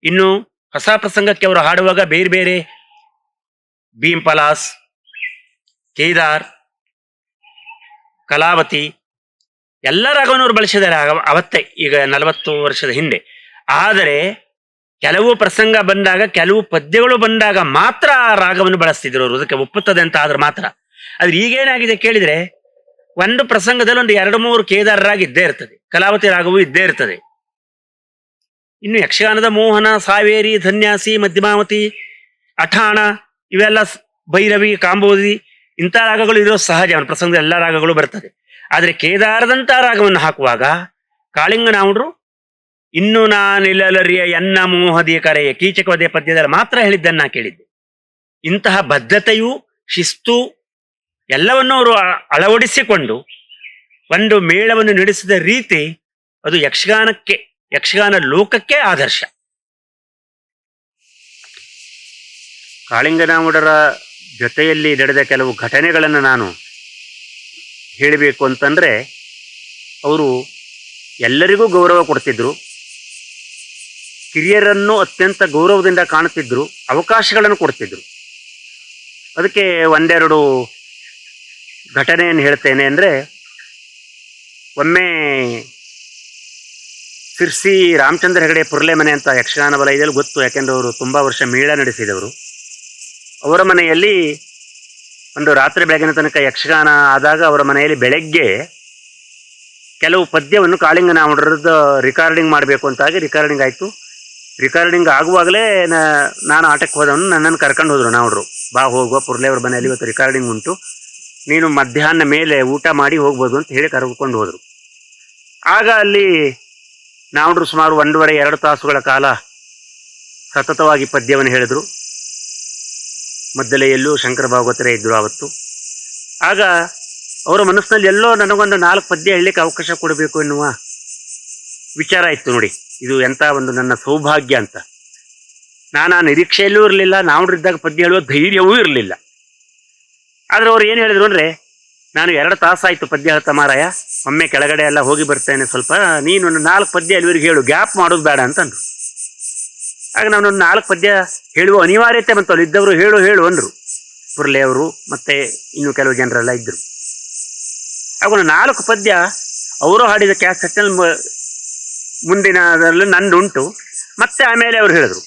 ಇನ್ನು ಹೊಸ ಪ್ರಸಂಗಕ್ಕೆ ಅವರು ಹಾಡುವಾಗ ಬೇರೆ ಬೇರೆ ಭೀಮ್ ಪಲಾಸ್, ಕೇದಾರ್, ಕಲಾವತಿ ಎಲ್ಲ ರಾಗವನ್ನು ಅವರು ಬಳಸಿದ್ದಾರೆ ಅವತ್ತೇ, ಈಗ 40 ವರ್ಷದ ಹಿಂದೆ. ಆದರೆ ಕೆಲವು ಪ್ರಸಂಗ ಬಂದಾಗ, ಕೆಲವು ಪದ್ಯಗಳು ಬಂದಾಗ ಮಾತ್ರ ಆ ರಾಗವನ್ನು ಬಳಸ್ತಿದ್ರು ಅವರು, ಅದಕ್ಕೆ ಒಪ್ಪುತ್ತದೆ ಅಂತ ಆದ್ರೆ ಮಾತ್ರ. ಆದ್ರೆ ಈಗೇನಾಗಿದೆ ಕೇಳಿದ್ರೆ, ಒಂದು ಪ್ರಸಂಗದಲ್ಲಿ ಒಂದು 2-3 ಕೇದಾರ ರಾಗ ಇದ್ದೇ ಇರ್ತದೆ, ಕಲಾವತಿ ರಾಗವೂ ಇದ್ದೇ ಇರ್ತದೆ. ಇನ್ನು ಯಕ್ಷಗಾನದ ಮೋಹನ, ಸಾವೇರಿ, ಧನ್ಯಾಸಿ, ಮಧ್ಯಮಾವತಿ, ಅಠಾಣ, ಇವೆಲ್ಲ ಭೈರವಿ, ಕಾಂಬೋದಿ ಇಂಥ ರಾಗಗಳು ಇರೋ ಸಹಜ. ಅವನ ಪ್ರಸಂಗದ ಎಲ್ಲ ರಾಗಗಳು ಬರ್ತದೆ. ಆದರೆ ಕೇದಾರದಂಥ ರಾಗವನ್ನು ಹಾಕುವಾಗ ಕಾಳಿಂಗನಾವುಡ್ರು ಇನ್ನು ನಾನಿಲ್ಲಲರಿಯ ಎನ್ನ ಮೋಹದಿಯ ಕರೆಯ ಕೀಚಕವದೆ ಪದ್ಯದಲ್ಲಿ ಮಾತ್ರ ಹೇಳಿದ್ದನ್ನ ಕೇಳಿದ್ದೆ. ಇಂತಹ ಬದ್ಧತೆಯು, ಶಿಸ್ತು ಎಲ್ಲವನ್ನು ಅವರು ಅಳವಡಿಸಿಕೊಂಡು ಒಂದು ಮೇಳವನ್ನು ನಡೆಸಿದ ರೀತಿ ಅದು ಯಕ್ಷಗಾನ ಲೋಕಕ್ಕೆ ಆದರ್ಶ. ಕಾಳಿಂಗನಾವುಡರ ಜೊತೆಯಲ್ಲಿ ನಡೆದ ಕೆಲವು ಘಟನೆಗಳನ್ನು ನಾನು ಹೇಳಬೇಕು ಅಂತಂದ್ರೆ, ಅವರು ಎಲ್ಲರಿಗೂ ಗೌರವ ಕೊಡ್ತಿದ್ರು, ಕಿರಿಯರನ್ನು ಅತ್ಯಂತ ಗೌರವದಿಂದ ಕಾಣುತ್ತಿದ್ರು, ಅವಕಾಶಗಳನ್ನು ಕೊಡ್ತಿದ್ರು. ಅದಕ್ಕೆ ಒಂದೆರಡು ಘಟನೆಯನ್ನು ಹೇಳ್ತೇನೆ. ಅಂದರೆ ಒಮ್ಮೆ ಸಿರ್ಸಿ ರಾಮಚಂದ್ರ ಹೆಗಡೆ ಪುರ್ಲೆ ಮನೆ ಅಂತ ಯಕ್ಷಗಾನ ವಲಯದಲ್ಲಿ ಗೊತ್ತು, ಯಾಕೆಂದ್ರೆ ಅವರು ತುಂಬ ವರ್ಷ ಮೇಳ ನಡೆಸಿದವರು. ಅವರ ಮನೆಯಲ್ಲಿ ಒಂದು ರಾತ್ರಿ ಬೆಳಗಿನ ತನಕ ಯಕ್ಷಗಾನ ಆದಾಗ ಅವರ ಮನೆಯಲ್ಲಿ ಬೆಳಗ್ಗೆ ಕೆಲವು ಪದ್ಯವನ್ನು ಕಾಳಿಂಗನಾವುಡ್ರದ್ದು ರಿಕಾರ್ಡಿಂಗ್ ಮಾಡಬೇಕು ಅಂತಾಗಿ ರಿಕಾರ್ಡಿಂಗ್ ಆಯಿತು. ರಿಕಾರ್ಡಿಂಗ್ ಆಗುವಾಗಲೇ ನಾನು ಆಟಕ್ಕೆ ಹೋದವನು ನನ್ನನ್ನು ಕರ್ಕೊಂಡು ಹೋದರು ನಾವುಡ್ರು. ಬಾ ಹೋಗುವ, ಪುರ್ಲೆ ಅವ್ರ ಮನೆಯಲ್ಲಿ ಇವತ್ತು ರಿಕಾರ್ಡಿಂಗ್ ಉಂಟು, ನೀನು ಮಧ್ಯಾಹ್ನ ಮೇಲೆ ಊಟ ಮಾಡಿ ಹೋಗ್ಬೋದು ಅಂತ ಹೇಳಿ ಕರ್ಕೊಂಡು ಹೋದರು. ಆಗ ಅಲ್ಲಿ ನಾವುಡ್ರು ಸುಮಾರು 1.5-2 ತಾಸುಗಳ ಕಾಲ ಸತತವಾಗಿ ಪದ್ಯವನ್ನು ಹೇಳಿದರು. ಮದ್ದಲೆಯಲ್ಲೂ ಶಂಕರ ಭಾಗವತರೇ ಇದ್ದರು ಆವತ್ತು. ಆಗ ಅವರ ಮನಸ್ಸಿನಲ್ಲಿ ಎಲ್ಲೋ ನನಗೊಂದು 4 ಪದ್ಯ ಹೇಳಲಿಕ್ಕೆ ಅವಕಾಶ ಕೊಡಬೇಕು ಎನ್ನುವ ವಿಚಾರ ಇತ್ತು. ನೋಡಿ, ಇದು ಎಂಥ ಒಂದು ನನ್ನ ಸೌಭಾಗ್ಯ ಅಂತ. ನಾನು ಆ ನಿರೀಕ್ಷೆಯಲ್ಲೂ ಇರಲಿಲ್ಲ, ನಾವುಡ್ರಿದ್ದಾಗ ಪದ್ಯ ಹೇಳುವ ಧೈರ್ಯವೂ ಇರಲಿಲ್ಲ. ಆದರೆ ಅವ್ರು ಏನು ಹೇಳಿದ್ರು ಅಂದರೆ, ನಾನು 2 ತಾಸಾಯಿತು ಪದ್ಯ ಹೇಳ್ತಾ ಮಾರಾಯ, ಒಮ್ಮೆ ಕೆಳಗಡೆ ಎಲ್ಲ ಹೋಗಿ ಬರ್ತೇನೆ, ಸ್ವಲ್ಪ ನೀನು ಒಂದು 4 ಪದ್ಯ ಅಲ್ಲಿವರೆಗೆ ಹೇಳು, ಗ್ಯಾಪ್ ಮಾಡೋದು ಬೇಡ ಅಂತಂದ್ರು. ಆಗ ನಾನೊಂದು 4 ಪದ್ಯ ಹೇಳುವ ಅನಿವಾರ್ಯತೆ ಬಂತು. ಅಲ್ಲಿ ಇದ್ದವರು ಹೇಳು ಅಂದರು, ಪುರ್ಲೆ ಅವರು ಮತ್ತೆ ಇನ್ನು ಕೆಲವು ಜನರೆಲ್ಲ ಇದ್ದರು. ಆಗ ಒಂದು 4 ಪದ್ಯ ಅವರು ಹಾಡಿದ ಕ್ಯಾಸೆಟ್ನಲ್ಲಿ ಮುಂದಿನದರಲ್ಲಿ ನಂದುಂಟು. ಮತ್ತೆ ಆಮೇಲೆ ಅವರು ಹೇಳಿದ್ರು,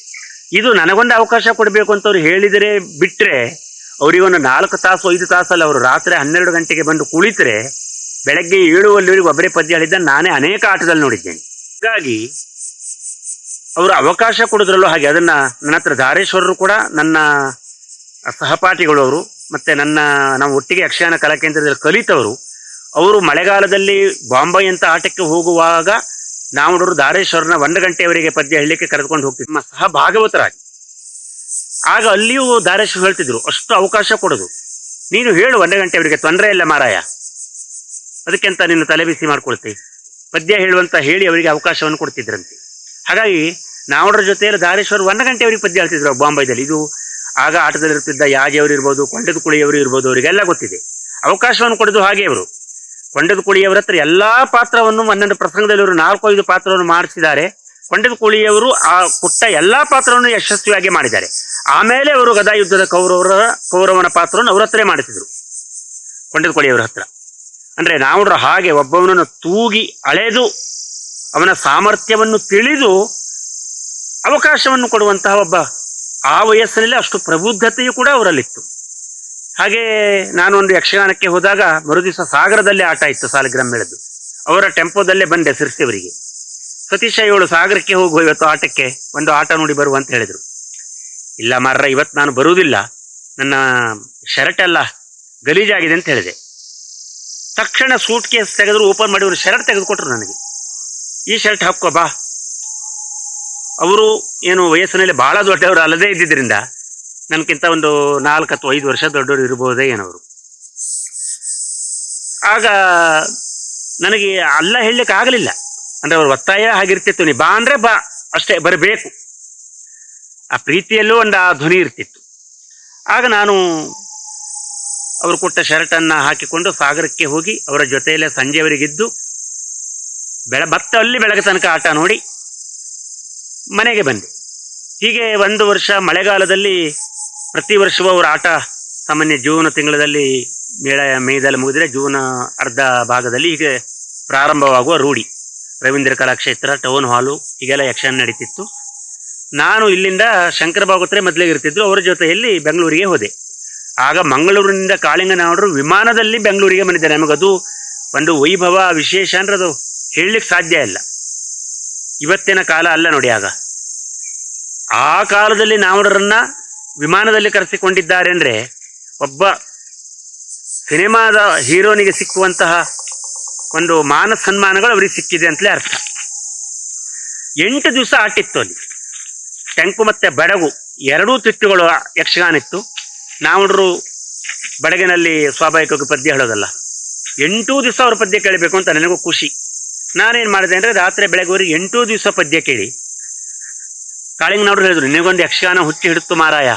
ಇದು ನನಗೊಂದು ಅವಕಾಶ ಕೊಡಬೇಕು ಅಂತ ಅವ್ರು ಹೇಳಿದರೆ ಬಿಟ್ಟರೆ, ಅವರಿಗೊಂದು 4 ತಾಸು 5 ತಾಸಲ್ಲಿ ಅವರು ರಾತ್ರಿ 12 ಗಂಟೆಗೆ ಬಂದು ಕುಳಿತರೆ ಬೆಳಗ್ಗೆ 7 ಒಬ್ಬರೇ ಪದ್ಯ ಹೇಳಿದ್ದ ನಾನೇ ಅನೇಕ ಆಟದಲ್ಲಿ ನೋಡಿದ್ದೇನೆ. ಹಾಗಾಗಿ ಅವರು ಅವಕಾಶ ಕೊಡೋದ್ರಲ್ಲೂ ಹಾಗೆ. ಅದನ್ನು ನನ್ನ ಹತ್ರ ಧಾರೇಶ್ವರರು ಕೂಡ ನನ್ನ ಸಹಪಾಠಿಗಳು ಅವರು, ಮತ್ತು ನಾವು ಒಟ್ಟಿಗೆ ಯಕ್ಷಗಾನ ಕಲಾಕೇಂದ್ರದಲ್ಲಿ ಕಲಿತವರು. ಅವರು ಮಳೆಗಾಲದಲ್ಲಿ ಬಾಂಬೆ ಅಂತ ಆಟಕ್ಕೆ ಹೋಗುವಾಗ ನಾವುಡರು ದಾರೇಶ್ವರನ 1 ಗಂಟೆಯವರೆಗೆ ಪದ್ಯ ಹೇಳಲಿಕ್ಕೆ ಕರೆದುಕೊಂಡು ಹೋಗ್ತಿದ್ರು ನಮ್ಮ ಸಹ ಭಾಗವತರಾಗಿ. ಆಗ ಅಲ್ಲಿಯೂ ದಾರೇಶ್ವರ ಹೇಳ್ತಿದ್ರು, ಅಷ್ಟು ಅವಕಾಶ ಕೊಡೋದು, ನೀನು ಹೇಳು 1 ಗಂಟೆಯವರೆಗೆ, ತೊಂದರೆ ಇಲ್ಲ ಮಾರಾಯ, ಅದಕ್ಕೆಂತ ನೀನು ತಲೆ ಬಿಸಿ ಮಾಡ್ಕೊಳ್ತಿ, ಪದ್ಯ ಹೇಳುವಂತ ಹೇಳಿ ಅವರಿಗೆ ಅವಕಾಶವನ್ನು ಕೊಡ್ತಿದ್ರಂತೆ. ಹಾಗಾಗಿ ನಾವುಡರ ಜೊತೆಯಲ್ಲಿ ದಾರೇಶ್ವರ 1 ಗಂಟೆಯವರೆಗೆ ಪದ್ಯ ಹೇಳ್ತಿದ್ರು ಬಾಂಬೈದಲ್ಲಿ. ಇದು ಆಗ ಆಟದಲ್ಲಿರ್ತಿದ್ದ ಯಾಜಿಯವರು ಇರ್ಬೋದು, ಕೊಂಡದ ಕುಳಿಯವರು ಇರ್ಬೋದು, ಅವರಿಗೆಲ್ಲ ಗೊತ್ತಿದೆ. ಅವಕಾಶವನ್ನು ಕೊಡೋದು ಹಾಗೆ ಅವರು. ಕೊಂಡದ ಕುಳಿಯವರ ಹತ್ರ ಎಲ್ಲಾ ಪಾತ್ರವನ್ನು ಒಂದೊಂದು ಪ್ರಸಂಗದಲ್ಲಿ ಅವರು 4-5 ಪಾತ್ರವನ್ನು ಮಾಡಿಸಿದ್ದಾರೆ. ಕೊಂಡದ ಕುಳಿಯವರು ಆ ಕೊಟ್ಟ ಎಲ್ಲಾ ಪಾತ್ರವನ್ನು ಯಶಸ್ವಿಯಾಗಿ ಮಾಡಿದ್ದಾರೆ. ಆಮೇಲೆ ಅವರು ಗದಾ ಯುದ್ಧದ ಕೌರವನ ಪಾತ್ರವನ್ನು ಅವ್ರ ಹತ್ರೇ ಮಾಡಿಸಿದ್ರು, ಕೊಂಡದ ಕುಳಿಯವರ ಹತ್ರ. ಅಂದ್ರೆ ನಾವುಡ್ರ ಹಾಗೆ ಒಬ್ಬವನನ್ನು ತೂಗಿ ಅಳೆದು ಅವನ ಸಾಮರ್ಥ್ಯವನ್ನು ತಿಳಿದು ಅವಕಾಶವನ್ನು ಕೊಡುವಂತಹ ಒಬ್ಬ, ಆ ವಯಸ್ಸಿನಲ್ಲಿ ಅಷ್ಟು ಪ್ರಬುದ್ಧತೆಯೂ ಕೂಡ ಅವರಲ್ಲಿತ್ತು. ಹಾಗೆ ನಾನು ಒಂದು ಯಕ್ಷಗಾನಕ್ಕೆ ಹೋದಾಗ ಮರುದಿವಸ ಸಾಗರದಲ್ಲೇ ಆಟ ಇತ್ತು, ಸಾಲಿಗ್ರಾಮ ಮೇಳದ್ದು. ಅವರ ಟೆಂಪೋದಲ್ಲೇ ಬಂದೆ ಸಿರ್ಸಿಯವರಿಗೆ. ಸತೀಶ ಇವಳು ಸಾಗರಕ್ಕೆ ಹೋಗುವ ಇವತ್ತು ಆಟಕ್ಕೆ, ಒಂದು ಆಟ ನೋಡಿ ಬರುವ ಅಂತ ಹೇಳಿದ್ರು. ಇಲ್ಲ ಮಾರ್ರ, ಇವತ್ತು ನಾನು ಬರುವುದಿಲ್ಲ, ನನ್ನ ಶರ್ಟ್ ಎಲ್ಲ ಗಲೀಜಾಗಿದೆ ಅಂತ ಹೇಳಿದೆ. ತಕ್ಷಣ ಸೂಟ್ ಕೇಸ್ ತೆಗೆದ್ರು, ಓಪನ್ ಮಾಡಿ ಒಂದು ಶರ್ಟ್ ತೆಗೆದುಕೊಟ್ರು ನನಗೆ. ಈ ಶರ್ಟ್ ಹಾಕೋ ಬಾ. ಅವರು ಏನು ವಯಸ್ಸಿನಲ್ಲಿ ಬಹಳ ದೊಡ್ಡವರು ಅಲ್ಲದೇ ಇದ್ದಿದ್ದರಿಂದ ನನಗಿಂತ ಒಂದು 4 ಅಥವಾ 5 ವರ್ಷ ದೊಡ್ಡವರು ಇರಬಹುದೇ ಏನವರು. ಆಗ ನನಗೆ ಅಲ್ಲ ಹೇಳಲಿಕ್ಕೆ ಆಗಲಿಲ್ಲ. ಅಂದ್ರೆ ಅವ್ರ ಒತ್ತಾಯ ಹಾಗಿರ್ತಿತ್ತು, ನೀ ಬಾ ಅಂದ್ರೆ ಬಾ ಅಷ್ಟೇ, ಬರಬೇಕು. ಆ ಪ್ರೀತಿಯಲ್ಲೂ ಒಂದು ಆ ಧ್ವನಿ ಇರ್ತಿತ್ತು. ಆಗ ನಾನು ಅವರು ಕೊಟ್ಟ ಶರ್ಟನ್ನು ಹಾಕಿಕೊಂಡು ಸಾಗರಕ್ಕೆ ಹೋಗಿ ಅವರ ಜೊತೆಯಲ್ಲೇ ಸಂಜೆವರೆಗಿದ್ದು ಮತ್ತೆ ಅಲ್ಲಿ ಬೆಳಗ್ಗೆ ತನಕ ಆಟ ನೋಡಿ ಮನೆಗೆ ಬಂದೆ. ಹೀಗೆ 1 ವರ್ಷ ಮಳೆಗಾಲದಲ್ಲಿ ಪ್ರತಿ ವರ್ಷವೂ ಅವರ ಆಟ ಸಾಮಾನ್ಯ ಜೂನ್ ತಿಂಗಳಲ್ಲಿ ಮೇದಲ್ಲಿ ಮುಗಿದ್ರೆ ಜೂನ್ ಅರ್ಧ ಭಾಗದಲ್ಲಿ ಹೀಗೆ ಪ್ರಾರಂಭವಾಗುವ ರೂಢಿ. ರವೀಂದ್ರ ಕಲಾಕ್ಷೇತ್ರ, ಟೌನ್ ಹಾಲು ಹೀಗೆಲ್ಲ ಯಕ್ಷಗಾನ ನಡೀತಿತ್ತು. ನಾನು ಇಲ್ಲಿಂದ ಶಂಕರ ಭಾಗವತರೇ ಮೊದಲಿಗೆ ಇರ್ತಿದ್ರು, ಅವರ ಜೊತೆಯಲ್ಲಿ ಬೆಂಗಳೂರಿಗೆ ಹೋದೆ. ಆಗ ಮಂಗಳೂರಿನಿಂದ ಕಾಳಿಂಗನವರು ವಿಮಾನದಲ್ಲಿ ಬೆಂಗಳೂರಿಗೆ ಬಂದಿದ್ದಾರೆ. ನಮಗದು ಒಂದು ವೈಭವ ವಿಶೇಷ ಅಂದ್ರೆ ಅದು ಹೇಳಲಿಕ್ಕೆ ಸಾಧ್ಯ ಇಲ್ಲ. ಇವತ್ತಿನ ಕಾಲ ಅಲ್ಲ ನೋಡಿ. ಆಗ ಆ ಕಾಲದಲ್ಲಿ ನಾವುಡರನ್ನ ವಿಮಾನದಲ್ಲಿ ಕರೆಸಿಕೊಂಡಿದ್ದಾರೆ ಅಂದ್ರೆ ಒಬ್ಬ ಸಿನಿಮಾದ ಹೀರೋನಿಗೆ ಸಿಕ್ಕುವಂತಹ ಒಂದು ಮಾನ ಸನ್ಮಾನಗಳು ಅವರಿಗೆ ಸಿಕ್ಕಿದೆ ಅಂತಲೇ ಅರ್ಥ. 8 ದಿವಸ ಆಟಿತ್ತು ಅಲ್ಲಿ. ಟೆಂಕು ಮತ್ತೆ ಬಡಗು 2 ತಿಟ್ಟುಗಳು ಯಕ್ಷಗಾನ ಇತ್ತು. ನಾವುಡ್ರು ಬಡಗಿನಲ್ಲಿ ಸ್ವಾಭಾವಿಕವಾಗಿ ಪದ್ಯ ಹೇಳೋದಲ್ಲ, 8 ದಿವಸ ಅವ್ರ ಪದ್ಯ ಕೇಳಬೇಕು ಅಂತ ನನಗೂ ಖುಷಿ. ನಾನೇನು ಮಾಡಿದೆ ಅಂದರೆ ರಾತ್ರಿ ಬೆಳಗ್ಗೆವರೆಗೆ 8 ದಿವಸ ಪದ್ಯ ಕೇಳಿ ಕಾಳಿಂಗನವರು ಹೇಳಿದ್ರು, ನಿನಗೊಂದು ಯಕ್ಷಗಾನ ಹುಚ್ಚಿ ಹಿಡಿತು ಮಾರಾಯ,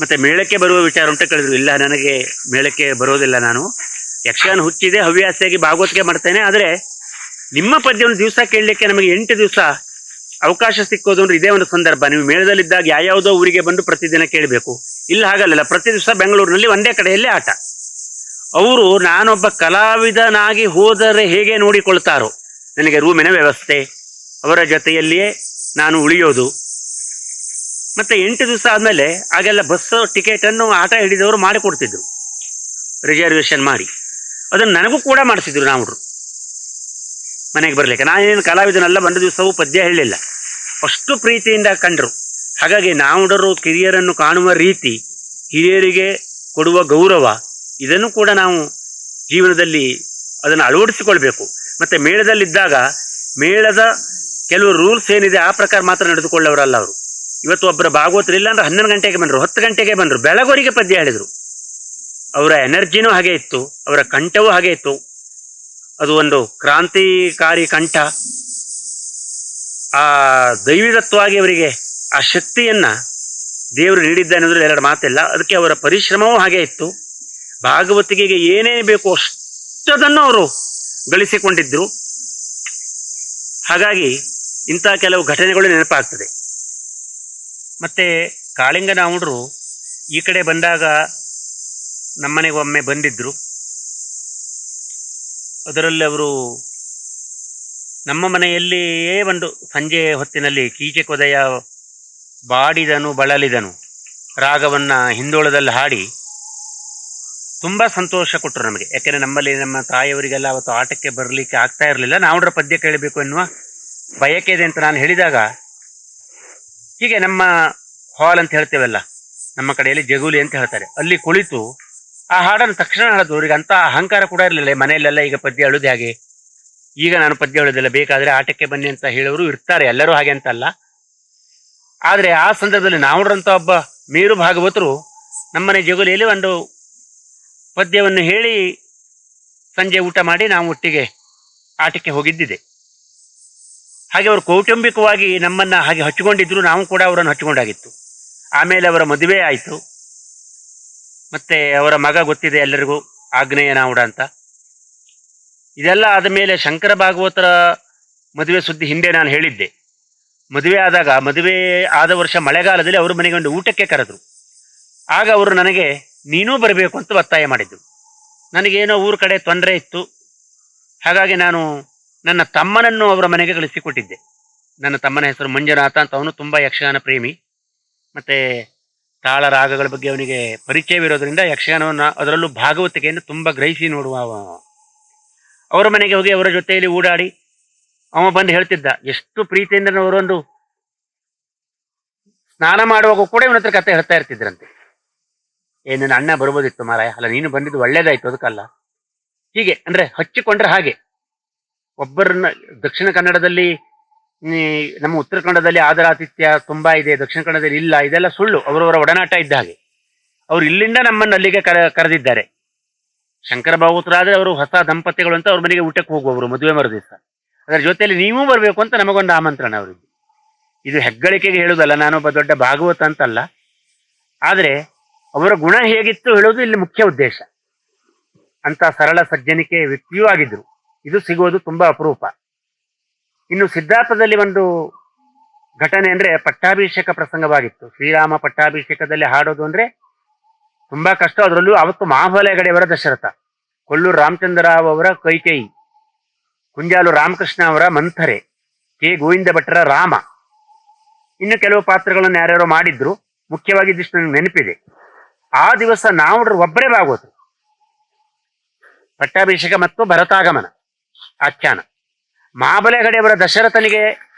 ಮತ್ತೆ ಮೇಳಕ್ಕೆ ಬರುವ ವಿಚಾರ ಉಂಟು ಕೇಳಿದ್ರು. ಇಲ್ಲ, ನನಗೆ ಮೇಳಕ್ಕೆ ಬರೋದಿಲ್ಲ, ನಾನು ಯಕ್ಷಗಾನ ಹುಚ್ಚಿದೆ, ಹವ್ಯಾಸಿಯಾಗಿ ಭಾಗವತಿಕೆ ಮಾಡ್ತೇನೆ. ಆದರೆ ನಿಮ್ಮ ಪದ್ಯವನ್ನು ದಿವಸ ಕೇಳಲಿಕ್ಕೆ ನಮಗೆ 8 ದಿವಸ ಅವಕಾಶ ಸಿಕ್ಕೋದು ಅಂದ್ರೆ ಇದೇ ಒಂದು ಸಂದರ್ಭ. ನೀವು ಮೇಳದಲ್ಲಿದ್ದಾಗ ಯಾವ್ಯಾವುದೋ ಊರಿಗೆ ಬಂದು ಪ್ರತಿದಿನ ಕೇಳಬೇಕು. ಇಲ್ಲ, ಹಾಗಲ್ಲ, ಪ್ರತಿ ದಿವಸ ಬೆಂಗಳೂರಿನಲ್ಲಿ ಒಂದೇ ಕಡೆಯಲ್ಲಿ ಆಟ. ಅವರು ನಾನೊಬ್ಬ ಕಲಾವಿದನಾಗಿ ಹೋದರೆ ಹೇಗೆ ನೋಡಿಕೊಳ್ತಾರೋ, ನನಗೆ ರೂಮಿನ ವ್ಯವಸ್ಥೆ, ಅವರ ಜೊತೆಯಲ್ಲಿಯೇ ನಾನು ಉಳಿಯೋದು. ಮತ್ತೆ 8 ದಿವಸ ಆದಮೇಲೆ ಆಗೆಲ್ಲ ಬಸ್ ಟಿಕೆಟ್ ಅನ್ನು ಆಟ ಹಿಡಿದವರು ಮಾಡಿಕೊಡ್ತಿದ್ರು, ರಿಸರ್ವೇಶನ್ ಮಾಡಿ. ಅದನ್ನು ನನಗೂ ಕೂಡ ಮಾಡಿಸಿದ್ರು ನಾವುಡ್ರು ಮನೆಗೆ ಬರಲಿಕ್ಕೆ. ನಾನೇನು ಕಲಾವಿದನಲ್ಲ, 1 ದಿವಸವೂ ಪದ್ಯ ಹೇಳಲಿಲ್ಲ. ಅಷ್ಟು ಪ್ರೀತಿಯಿಂದ ಕಂಡರು. ಹಾಗಾಗಿ ನಾವುಡರು ಕಿರಿಯರನ್ನು ಕಾಣುವ ರೀತಿ, ಹಿರಿಯರಿಗೆ ಕೊಡುವ ಗೌರವ, ಇದನ್ನು ಕೂಡ ನಾವು ಜೀವನದಲ್ಲಿ ಅದನ್ನು ಅಳವಡಿಸಿಕೊಳ್ಬೇಕು. ಮತ್ತೆ ಮೇಳದಲ್ಲಿದ್ದಾಗ ಮೇಳದ ಕೆಲವು ರೂಲ್ಸ್ ಏನಿದೆ ಆ ಪ್ರಕಾರ ಮಾತ್ರ ನಡೆದುಕೊಳ್ಳೋರಲ್ಲ ಅವರು. ಇವತ್ತು ಒಬ್ಬರ ಭಾಗವತರಿಲ್ಲ ಅಂದ್ರೆ 11 ಗಂಟೆಗೆ ಬಂದರು, 10 ಗಂಟೆಗೆ ಬಂದರು, ಬೆಳಗೋರಿಗೆ ಪದ್ಯ ಹೇಳಿದರು. ಅವರ ಎನರ್ಜಿನೂ ಹಾಗೆ ಇತ್ತು, ಅವರ ಕಂಠವೂ ಹಾಗೆ ಇತ್ತು. ಅದು ಒಂದು ಕ್ರಾಂತಿಕಾರಿ ಕಂಠ. ಆ ದೈವಿಕತ್ವವಾಗಿ ಅವರಿಗೆ ಆ ಶಕ್ತಿಯನ್ನ ದೇವರು ನೀಡಿದ್ದಾನೆ ಅಂದ್ರೆ 2 ಮಾತಿಲ್ಲ. ಅದಕ್ಕೆ ಅವರ ಪರಿಶ್ರಮವೂ ಹಾಗೆ ಇತ್ತು. ಭಾಗವತಿಗೆ ಏನೇ ಬೇಕು ಅಷ್ಟದನ್ನು ಅವರು ಗಳಿಸಿಕೊಂಡಿದ್ರು. ಹಾಗಾಗಿ ಇಂಥ ಕೆಲವು ಘಟನೆಗಳು ನೆನಪಾಗ್ತದೆ. ಮತ್ತೆ ಕಾಳಿಂಗನಾವುಡ್ರು ಈ ಕಡೆ ಬಂದಾಗ ನಮ್ಮನೆಗೆ ಒಮ್ಮೆ ಬಂದಿದ್ರು. ಅದರಲ್ಲಿ ಅವರು ನಮ್ಮ ಮನೆಯಲ್ಲಿಯೇ ಒಂದು ಸಂಜೆ ಹೊತ್ತಿನಲ್ಲಿ ಕೀಚೆ ಕೊದೆಯ ಬಾಡಿದನು ಬಳಲಿದನು ರಾಗವನ್ನ ಹಿಂದೋಳದಲ್ಲಿ ಹಾಡಿ ತುಂಬಾ ಸಂತೋಷ ಕೊಟ್ಟರು ನಮಗೆ. ಯಾಕೆಂದ್ರೆ ನಮ್ಮಲ್ಲಿ ನಮ್ಮ ತಾಯಿಯವರಿಗೆಲ್ಲ ಅವತ್ತು ಆಟಕ್ಕೆ ಬರಲಿಕ್ಕೆ ಆಗ್ತಾ ಇರಲಿಲ್ಲ. ನಾವುಡ್ರ ಪದ್ಯ ಕೇಳಬೇಕು ಎನ್ನುವ ಬಯಕೆ ಇದೆ ಅಂತ ನಾನು ಹೇಳಿದಾಗ, ಹೀಗೆ ನಮ್ಮ ಹಾಲ್ ಅಂತ ಹೇಳ್ತೇವಲ್ಲ, ನಮ್ಮ ಕಡೆಯಲ್ಲಿ ಜಗುಲಿ ಅಂತ ಹೇಳ್ತಾರೆ, ಅಲ್ಲಿ ಕುಳಿತು ಆ ಹಾಡನ್ನು ತಕ್ಷಣ ಹಾಡೋದು. ಅವರಿಗೆ ಅಂತ ಅಹಂಕಾರ ಕೂಡ ಇರಲಿಲ್ಲ, ಮನೆಯಲ್ಲೆಲ್ಲ ಈಗ ಪದ್ಯ ಹೇಳೋದು ಹಾಗೆ ಈಗ ನಾನು ಪದ್ಯ ಹೇಳೋದಿಲ್ಲ, ಬೇಕಾದ್ರೆ ಆಟಕ್ಕೆ ಬನ್ನಿ ಅಂತ ಹೇಳೋರು ಇರ್ತಾರೆ, ಎಲ್ಲರೂ ಹಾಗೆ ಅಂತಲ್ಲ. ಆದ್ರೆ ಆ ಸಂದರ್ಭದಲ್ಲಿ ನಾವುಡ್ರಂತ ಒಬ್ಬ ಮೇರು ಭಾಗವತರು ನಮ್ಮನೆ ಜಗುಲಿಯಲ್ಲಿ ಒಂದು ಪದ್ಯವನ್ನು ಹೇಳಿ ಸಂಜೆ ಊಟ ಮಾಡಿ ನಾವು ಒಟ್ಟಿಗೆ ಆಟಕ್ಕೆ ಹೋಗಿದ್ದಿದೆ. ಹಾಗೆ ಅವರು ಕೌಟುಂಬಿಕವಾಗಿ ನಮ್ಮನ್ನ ಹಾಗೆ ಹಚ್ಕೊಂಡಿದ್ರು, ನಾವು ಕೂಡ ಅವರನ್ನು ಹಚ್ಕೊಂಡಾಗಿತ್ತು. ಆಮೇಲೆ ಅವರ ಮದುವೆ ಆಯಿತು. ಮತ್ತೆ ಅವರ ಮಗ ಗೊತ್ತಿದೆ ಎಲ್ಲರಿಗೂ, ಆಗ್ನೇಯ ನಾವುಡ ಅಂತ. ಇದೆಲ್ಲ ಆದ ಮೇಲೆ ಶಂಕರ ಭಾಗವತರ ಮದುವೆ ಸುದ್ದಿ ಹಿಂದೆ ನಾನು ಹೇಳಿದ್ದೆ. ಮದುವೆ ಆದ ವರ್ಷ ಮಳೆಗಾಲದಲ್ಲಿ ಅವ್ರ ಮನೆಗೆ ಒಂದು ಊಟಕ್ಕೆ ಕರೆದ್ರು. ಆಗ ಅವರು ನನಗೆ ನೀನೂ ಬರಬೇಕು ಅಂತ ಒತ್ತಾಯ ಮಾಡಿದ್ರು. ನನಗೇನೋ ಊರ ಕಡೆ ತೊಂದರೆ ಇತ್ತು. ಹಾಗಾಗಿ ನಾನು ನನ್ನ ತಮ್ಮನನ್ನು ಅವರ ಮನೆಗೆ ಕಳಿಸಿಕೊಟ್ಟಿದ್ದೆ. ನನ್ನ ತಮ್ಮನ ಹೆಸರು ಮಂಜುನಾಥ ಅಂತ. ಅವನು ತುಂಬ ಯಕ್ಷಗಾನ ಪ್ರೇಮಿ, ಮತ್ತೆ ತಾಳ ರಾಗಗಳ ಬಗ್ಗೆ ಅವನಿಗೆ ಪರಿಚಯವಿರೋದ್ರಿಂದ ಯಕ್ಷಗಾನವನ್ನು, ಅದರಲ್ಲೂ ಭಾಗವತಿಕೆಯನ್ನು ತುಂಬ ಗ್ರಹಿಸಿ ನೋಡುವ ಅವರ ಮನೆಗೆ ಹೋಗಿ ಅವರ ಜೊತೆಯಲ್ಲಿ ಓಡಾಡಿ ಅವ ಬಂದು ಹೇಳ್ತಿದ್ದ, ಎಷ್ಟು ಪ್ರೀತಿಯಿಂದ ಅವರೊಂದು ಸ್ನಾನ ಮಾಡುವಾಗ ಕೂಡ ಇವನ ಹತ್ರ ಕತೆ ಹೇಳ್ತಾ ಇರ್ತಿದ್ರಂತೆ. ನನ್ನ ಅಣ್ಣ ಬರ್ಬೋದಿತ್ತು ಮಾರಾಯ, ಅಲ್ಲ ನೀನು ಬಂದಿದ್ದು ಒಳ್ಳೇದಾಯ್ತು, ಅದಕ್ಕಲ್ಲ. ಹೀಗೆ ಅಂದ್ರೆ ಹಚ್ಚಿಕೊಂಡ್ರೆ ಹಾಗೆ ಒಬ್ಬರನ್ನ. ದಕ್ಷಿಣ ಕನ್ನಡದಲ್ಲಿ, ನಮ್ಮ ಉತ್ತರ ಕನ್ನಡದಲ್ಲಿ ಆದರಾತಿಥ್ಯ ತುಂಬಾ ಇದೆ, ದಕ್ಷಿಣ ಕನ್ನಡದಲ್ಲಿ ಇಲ್ಲ, ಇದೆಲ್ಲ ಸುಳ್ಳು. ಅವರವರ ಒಡನಾಟ ಇದ್ದ ಹಾಗೆ. ಅವ್ರು ಇಲ್ಲಿಂದ ನಮ್ಮನ್ನು ಅಲ್ಲಿಗೆ ಕರೆದಿದ್ದಾರೆ. ಶಂಕರ ಭಾಗವತರಾದ್ರೆ ಅವರು ಹೊಸ ದಂಪತಿಗಳು ಅಂತ ಅವ್ರ ಮನೆಗೆ ಊಟಕ್ಕೆ ಹೋಗುವವರು ಮದುವೆ ಮರು ದಿವಸ. ಅದರ ಜೊತೆಯಲ್ಲಿ ನೀವೂ ಬರಬೇಕು ಅಂತ ನಮಗೊಂದು ಆಮಂತ್ರಣ ಅವರಿಗೆ. ಇದು ಹೆಗ್ಗಳಿಕೆಗೆ ಹೇಳುವುದಲ್ಲ, ನಾನೊಬ್ಬ ದೊಡ್ಡ ಭಾಗವತ ಅಂತಲ್ಲ. ಆದ್ರೆ ಅವರ ಗುಣ ಹೇಗಿತ್ತು ಹೇಳೋದು ಇಲ್ಲಿ ಮುಖ್ಯ ಉದ್ದೇಶ. ಅಂತ ಸರಳ ಸಜ್ಜನಿಕೆ ವ್ಯಕ್ತಿಯೂ ಆಗಿದ್ರು. ಇದು ಸಿಗೋದು ತುಂಬಾ ಅಪರೂಪ. ಇನ್ನು ಸಿದ್ಧಾರ್ಥದಲ್ಲಿ ಒಂದು ಘಟನೆ ಅಂದ್ರೆ ಪಟ್ಟಾಭಿಷೇಕ ಪ್ರಸಂಗವಾಗಿತ್ತು. ಶ್ರೀರಾಮ ಪಟ್ಟಾಭಿಷೇಕದಲ್ಲಿ ಹಾಡೋದು ಅಂದ್ರೆ ತುಂಬಾ ಕಷ್ಟ. ಅದರಲ್ಲೂ ಅವತ್ತು ಮಹಾಬಲ ಹೆಗಡೆಯವರ ದಶರಥ, ಕೊಲ್ಲೂರು ರಾಮಚಂದ್ರರಾವ್ ಅವರ ಕೈಕೇಯಿ, ಕುಂಜಾಲು ರಾಮಕೃಷ್ಣ ಅವರ ಮಂಥರೆ, ಕೆ ಗೋವಿಂದ ಭಟ್ಟರ ರಾಮ, ಇನ್ನು ಕೆಲವು ಪಾತ್ರಗಳನ್ನು ಯಾರ್ಯಾರೋ ಮಾಡಿದ್ರು. ಮುಖ್ಯವಾಗಿ ಇದಿಷ್ಟು ನನಗೆ ನೆನಪಿದೆ. ಆ ದಿವಸ ನಾವುಡ್ರು ಒಬ್ಬರೇ ಭಾಗವತರು. ಪಟ್ಟಾಭಿಷೇಕ ಮತ್ತು ಭರತಾಗಮನ ಆಖ್ಯಾನ. ಮಹಾಬಲ ಹೆಗಡೆಯವರ ದಶರಥನಿಗೆ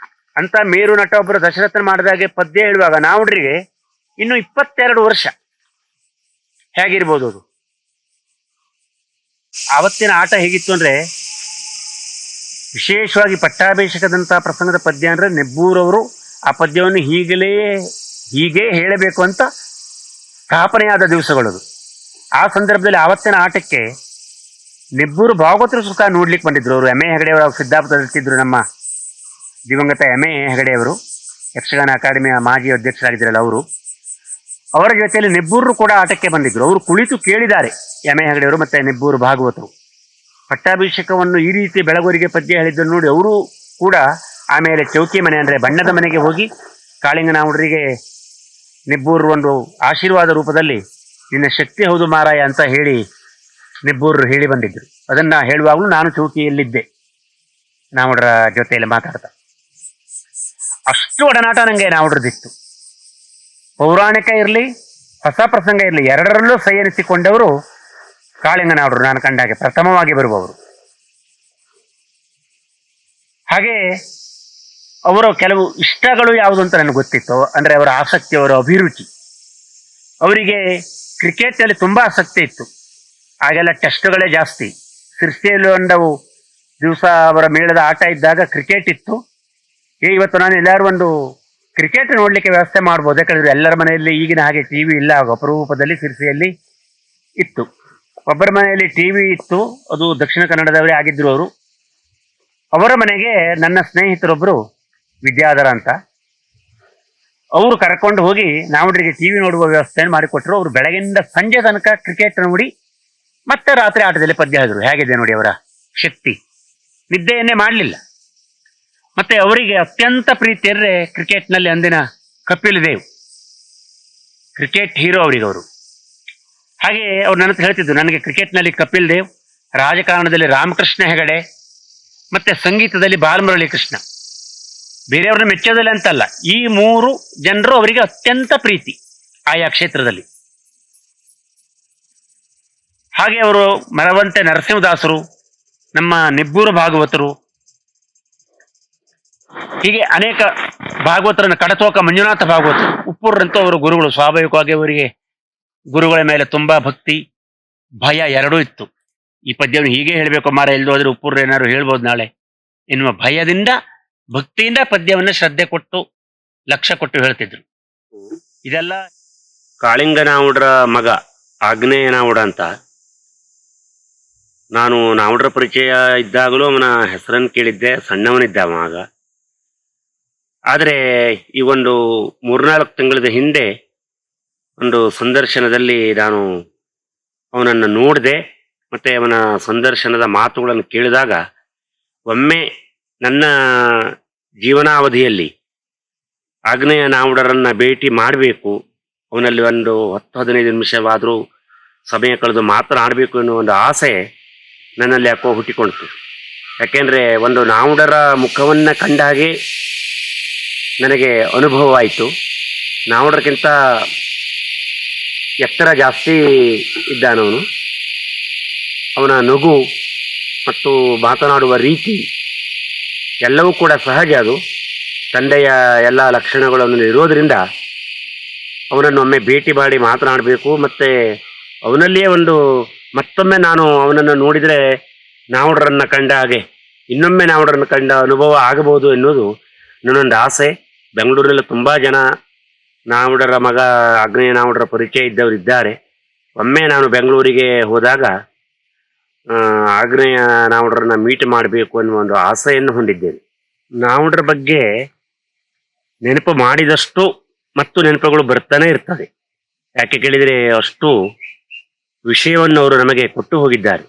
ಅಂತ ಮೇರು ನಟ ಒಬ್ಬರು ದಶರಥನ ಮಾಡಿದಾಗೆ ಪದ್ಯ ಹೇಳುವಾಗ ನಾವುಡ್ರಿಗೆ ಇನ್ನು 22 ವರ್ಷ. ಹೇಗಿರ್ಬೋದು ಅದು? ಆವತ್ತಿನ ಆಟ ಹೇಗಿತ್ತು ಅಂದ್ರೆ, ವಿಶೇಷವಾಗಿ ಪಟ್ಟಾಭಿಷೇಕದಂತಹ ಪ್ರಸಂಗದ ಪದ್ಯ ಅಂದ್ರೆ ನೆಬ್ಬೂರವರು ಆ ಪದ್ಯವನ್ನು ಹೀಗೆ ಹೇಳಬೇಕು ಅಂತ ಸ್ಥಾಪನೆಯಾದ ದಿವಸಗಳದು. ಆ ಸಂದರ್ಭದಲ್ಲಿ ಆವತ್ತಿನ ಆಟಕ್ಕೆ ನೆಬ್ಬೂರು ಭಾಗವತರ ಸುಖ ನೋಡ್ಲಿಕ್ಕೆ ಬಂದಿದ್ರು. ಅವರು ಎಂ ಎ ಹೆಗಡೆಯವರು ಸಿದ್ದಾಪುರದಲ್ಲಿರ್ತಿದ್ರು. ನಮ್ಮ ದಿವಂಗತ ಎಂ ಎ ಹೆಗಡೆಯವರು ಯಕ್ಷಗಾನ ಅಕಾಡೆಮಿಯ ಮಾಜಿ ಅಧ್ಯಕ್ಷರಾಗಿದ್ರಲ್ಲ ಅವರು. ಅವರ ಜೊತೆಯಲ್ಲಿ ನೆಬ್ಬೂರು ಕೂಡ ಆಟಕ್ಕೆ ಬಂದಿದ್ರು. ಅವರು ಕುಳಿತು ಕೇಳಿದ್ದಾರೆ, ಎಂ ಎ ಹೆಗಡೆಯವರು ಮತ್ತೆ ನೆಬ್ಬೂರು ಭಾಗವತರು ಪಟ್ಟಾಭಿಷೇಕವನ್ನು ಈ ರೀತಿ ಬೆಳಗೋರಿಗೆ ಪದ್ಯ ಹೇಳಿದ್ದನ್ನು ನೋಡಿ ಅವರು ಕೂಡ ಆಮೇಲೆ ಚೌಕಿ ಮನೆ ಅಂದ್ರೆ ಬಣ್ಣದ ಮನೆಗೆ ಹೋಗಿ ಕಾಳಿಂಗನಾವುಡರಿಗೆ ನೆಬ್ಬೂರು ಒಂದು ಆಶೀರ್ವಾದ ರೂಪದಲ್ಲಿ ನಿನ್ನ ಶಕ್ತಿ ಹೌದು ಮಾರಾಯ ಅಂತ ಹೇಳಿ ನೆಬ್ಬೂರು ಹೇಳಿ ಬಂದಿದ್ರು. ಅದನ್ನ ಹೇಳುವಾಗಲೂ ನಾನು ಚೌಕಿಯಲ್ಲಿದ್ದೆ ನಾವುಡ್ರ ಜೊತೆಯಲ್ಲಿ ಮಾತಾಡ್ತಾ. ಅಷ್ಟು ಒಡನಾಟ ನಂಗೆ ನಾವುಡ್ರದಿತ್ತು. ಪೌರಾಣಿಕ ಇರಲಿ ಹೊಸ ಪ್ರಸಂಗ ಇರಲಿ ಎರಡರಲ್ಲೂ ಸೈ ಎನಿಸಿಕೊಂಡವರು ಕಾಳಿಂಗನಾವುಡ್ರು ನಾನು ಕಂಡಾಗೆ ಪ್ರಥಮವಾಗಿ ಬರುವವರು. ಹಾಗೆ ಅವರ ಕೆಲವು ಇಷ್ಟಗಳು ಯಾವುದು ಅಂತ ನನಗೆ ಗೊತ್ತಿತ್ತು. ಅಂದ್ರೆ ಅವರ ಆಸಕ್ತಿ, ಅವರ ಅಭಿರುಚಿ. ಅವರಿಗೆ ಕ್ರಿಕೆಟ್ ಅಲ್ಲಿ ತುಂಬಾ ಆಸಕ್ತಿ ಇತ್ತು. ಆಗೆಲ್ಲ ಟೆಸ್ಟ್ಗಳೇ ಜಾಸ್ತಿ. ಸಿರ್ಸಿಯಲ್ಲಿ ಒಂದು ದಿವಸ ಅವರ ಮೇಳದ ಆಟ ಇದ್ದಾಗ ಕ್ರಿಕೆಟ್ ಇತ್ತು. ಇವತ್ತು ನಾನು ಎಲ್ಲರೂ ಒಂದು ಕ್ರಿಕೆಟ್ ನೋಡ್ಲಿಕ್ಕೆ ವ್ಯವಸ್ಥೆ ಮಾಡ್ಬೋದು, ಯಾಕಂದ್ರೆ ಎಲ್ಲರ ಮನೆಯಲ್ಲಿ ಈಗಿನ ಹಾಗೆ ಟಿವಿ ಇಲ್ಲ. ಅಪರೂಪದಲ್ಲಿ ಸಿರ್ಸಿಯಲ್ಲಿ ಇತ್ತು. ಒಬ್ಬರ ಮನೆಯಲ್ಲಿ ಟಿವಿ ಇತ್ತು, ಅದು ದಕ್ಷಿಣ ಕನ್ನಡದವರೇ ಆಗಿದ್ರು ಅವರು. ಅವರ ಮನೆಗೆ ನನ್ನ ಸ್ನೇಹಿತರೊಬ್ಬರು ವಿದ್ಯಾಧರ ಅಂತ, ಅವರು ಕರ್ಕೊಂಡು ಹೋಗಿ ನಾವುಡ್ರಿಗೆ ಟಿವಿ ನೋಡುವ ವ್ಯವಸ್ಥೆಯನ್ನು ಮಾಡಿಕೊಟ್ರು. ಅವರು ಬೆಳಗಿಂದ ಸಂಜೆ ತನಕ ಕ್ರಿಕೆಟ್ ನೋಡಿ ಮತ್ತೆ ರಾತ್ರಿ ಆಟದಲ್ಲಿ ಪದ್ಯ ಹೇಳಿದ್ರು. ಹೇಗಿದೆ ನೋಡಿ ಅವರ ಶಕ್ತಿ. ನಿದ್ದೆಯನ್ನೇ ಮಾಡಲಿಲ್ಲ. ಮತ್ತೆ ಅವರಿಗೆ ಅತ್ಯಂತ ಪ್ರೀತಿ ಅಂದ್ರೆ ಕ್ರಿಕೆಟ್ನಲ್ಲಿ ಅಂದಿನ ಕಪಿಲ್ ದೇವ್, ಕ್ರಿಕೆಟ್ ಹೀರೋ ಅವರಿಗೆ ಅವರು. ಹಾಗೆ ಅವ್ರು ನನ್ನ ಹತ್ರ ಹೇಳ್ತಿದ್ರು, ನನಗೆ ಕ್ರಿಕೆಟ್ನಲ್ಲಿ ಕಪಿಲ್ ದೇವ್, ರಾಜಕಾರಣದಲ್ಲಿ ರಾಮಕೃಷ್ಣ ಹೆಗಡೆ, ಮತ್ತೆ ಸಂಗೀತದಲ್ಲಿ ಬಾಲಮುರಳಿ ಕೃಷ್ಣ. ಬೇರೆಯವ್ರನ್ನ ಮೆಚ್ಚೋದಿಲ್ಲ ಅಂತಲ್ಲ, ಈ 3 ಜನರು ಅವರಿಗೆ ಅತ್ಯಂತ ಪ್ರೀತಿ ಆಯಾ ಕ್ಷೇತ್ರದಲ್ಲಿ. ಹಾಗೆ ಅವರು ಮರವಂತೆ ನರಸಿಂಹದಾಸರು, ನಮ್ಮ ನೆಬ್ಬೂರು ಭಾಗವತರು, ಹೀಗೆ ಅನೇಕ ಭಾಗವತರನ್ನು, ಕಡತೋಕ ಮಂಜುನಾಥ ಭಾಗವತರು, ಉಪ್ಪೂರಂತೂ ಅವರು ಗುರುಗಳು. ಸ್ವಾಭಾವಿಕವಾಗಿ ಅವರಿಗೆ ಗುರುಗಳ ಮೇಲೆ ತುಂಬಾ ಭಕ್ತಿ, ಭಯ ಎರಡೂ ಇತ್ತು. ಈ ಪದ್ಯವನ್ನು ಹೀಗೆ ಹೇಳಬೇಕು ಮಾರ, ಇಲ್ದೋ ಹೋದ್ರೆ ಉಪ್ಪೂರ್ ಏನಾದ್ರು ಹೇಳ್ಬೋದು ನಾಳೆ ಎನ್ನುವ ಭಯದಿಂದ ಭಕ್ತಿಯಿಂದ ಪದ್ಯವನ್ನು ಶ್ರದ್ಧೆ ಕೊಟ್ಟು ಲಕ್ಷ್ಯ ಕೊಟ್ಟು ಹೇಳ್ತಿದ್ರು. ಇದೆಲ್ಲ ಕಾಳಿಂಗನಾವುಡ್ರ ಮಗ ಆಗ್ನೇಯ ನಾವುಡ ಅಂತ. ನಾನು ನಾವುಡ್ರ ಪರಿಚಯ ಇದ್ದಾಗಲೂ ಅವನ ಹೆಸರನ್ನು ಕೇಳಿದ್ದೆ, ಸಣ್ಣವನಿದ್ದ ಅವ ಆಗ. ಆದರೆ ಈ ಒಂದು 3-4 ತಿಂಗಳ ಹಿಂದೆ ಒಂದು ಸಂದರ್ಶನದಲ್ಲಿ ನಾನು ಅವನನ್ನು ನೋಡಿದೆ. ಮತ್ತೆ ಅವನ ಸಂದರ್ಶನದ ಮಾತುಗಳನ್ನು ಕೇಳಿದಾಗ ಒಮ್ಮೆ ನನ್ನ ಜೀವನಾವಧಿಯಲ್ಲಿ ಆಗ್ನೇಯ ನಾವುಡರನ್ನ ಭೇಟಿ ಮಾಡಬೇಕು, ಅವನಲ್ಲಿ ಒಂದು 10-15 ನಿಮಿಷವಾದರೂ ಸಮಯ ಕಳೆದು ಮಾತನಾಡಬೇಕು ಎನ್ನುವ ಒಂದು ಆಸೆ ನನ್ನಲ್ಲಿ ಯಾಕೋ ಹುಟ್ಟಿಕೊಂಡಿತು. ಯಾಕೆಂದರೆ ಒಂದು ನಾವುಡರ ಮುಖವನ್ನು ಕಂಡ ಹಾಗೆ ನನಗೆ ಅನುಭವವಾಯಿತು. ನಾವುಡರ್ಗಿಂತ ಎತ್ತರ ಜಾಸ್ತಿ ಇದ್ದಾನವನು. ಅವನ ನಗು ಮತ್ತು ಮಾತನಾಡುವ ರೀತಿ ಎಲ್ಲವೂ ಕೂಡ ಸಹಜ. ಅದು ತಂದೆಯ ಎಲ್ಲ ಲಕ್ಷಣಗಳನ್ನು ಇರೋದರಿಂದ ಅವನನ್ನು ಒಮ್ಮೆ ಭೇಟಿ ಮಾಡಿ ಮಾತನಾಡಬೇಕು. ಮತ್ತು ಅವನಲ್ಲಿಯೇ ಮತ್ತೊಮ್ಮೆ ನಾನು ಅವನನ್ನು ನೋಡಿದರೆ ನಾವುಡರನ್ನು ಕಂಡ ಹಾಗೆ ಇನ್ನೊಮ್ಮೆ ನಾವುಡರನ್ನು ಕಂಡ ಅನುಭವ ಆಗಬಹುದು ಎನ್ನುವುದು ನನ್ನೊಂದು ಆಸೆ. ಬೆಂಗಳೂರಲ್ಲಿ ತುಂಬ ಜನ ನಾವುಡರ ಮಗ ಆಗ್ನೇಯ ನಾವುಡರ ಪರಿಚಯ ಇದ್ದವರು ಇದ್ದಾರೆ. ಒಮ್ಮೆ ನಾನು ಬೆಂಗಳೂರಿಗೆ ಹೋದಾಗ ಆಗ್ನೇಯ ನಾವುಡರನ್ನ ಮೀಟ್ ಮಾಡಬೇಕು ಅನ್ನುವ ಒಂದು ಆಸೆಯನ್ನು ಹೊಂದಿದ್ದೇನೆ. ನಾವುಡರ ಬಗ್ಗೆ ನೆನಪು ಮಾಡಿದಷ್ಟು ಮತ್ತು ನೆನಪುಗಳು ಬರ್ತಾನೆ ಇರ್ತದೆ. ಯಾಕೆ ಕೇಳಿದರೆ ಅಷ್ಟು ವಿಷಯವನ್ನು ಅವರು ನಮಗೆ ಕೊಟ್ಟು ಹೋಗಿದ್ದಾರೆ.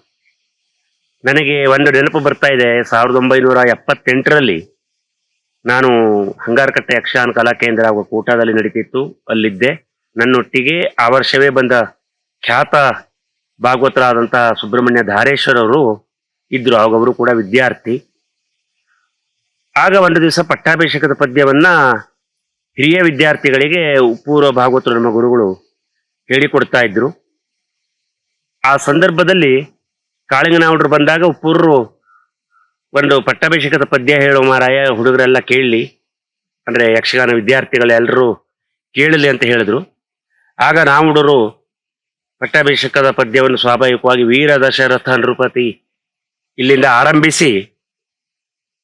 ನನಗೆ ಒಂದು ನೆನಪು ಬರ್ತಾ ಇದೆ. 1978ರಲ್ಲಿ ನಾನು ಹಂಗಾರಕಟ್ಟೆ ಯಕ್ಷಗಾನ ಕಲಾಕೇಂದ್ರ ಹಾಗೂ ಕೂಟದಲ್ಲಿ ನಡೀತಿತ್ತು, ಅಲ್ಲಿದ್ದೆ. ನನ್ನೊಟ್ಟಿಗೆ ಆ ವರ್ಷವೇ ಬಂದ ಖ್ಯಾತ ಭಾಗವತರಾದಂಥ ಸುಬ್ರಹ್ಮಣ್ಯ ಧಾರೇಶ್ವರ್ ಅವರು ಇದ್ರು. ಆಗ ಅವರು ಕೂಡ ವಿದ್ಯಾರ್ಥಿ. ಆಗ ಒಂದು ದಿವಸ ಪಟ್ಟಾಭಿಷೇಕದ ಪದ್ಯವನ್ನ ಹಿರಿಯ ವಿದ್ಯಾರ್ಥಿಗಳಿಗೆ ಉಪೂರ್ವ ಭಾಗವತರು ನಮ್ಮ ಗುರುಗಳು ಹೇಳಿಕೊಡ್ತಾ ಇದ್ರು. ಆ ಸಂದರ್ಭದಲ್ಲಿ ಕಾಳಿಂಗನಾವುಡ್ರು ಬಂದಾಗ ಉಪೂರ್ರು ಒಂದು ಪಟ್ಟಾಭಿಷೇಕದ ಪದ್ಯ ಹೇಳೋ ಮಾರಾಯ, ಹುಡುಗರೆಲ್ಲ ಕೇಳಲಿ, ಅಂದರೆ ಯಕ್ಷಗಾನ ವಿದ್ಯಾರ್ಥಿಗಳೆಲ್ಲರೂ ಕೇಳಲಿ ಅಂತ ಹೇಳಿದ್ರು. ಆಗ ನಾವುಡರು ಪಟ್ಟಾಭಿಷೇಕದ ಪದ್ಯವನ್ನು ಸ್ವಾಭಾವಿಕವಾಗಿ ವೀರ ದಶರಥ ನೃಪತಿ ಇಲ್ಲಿಂದ ಆರಂಭಿಸಿ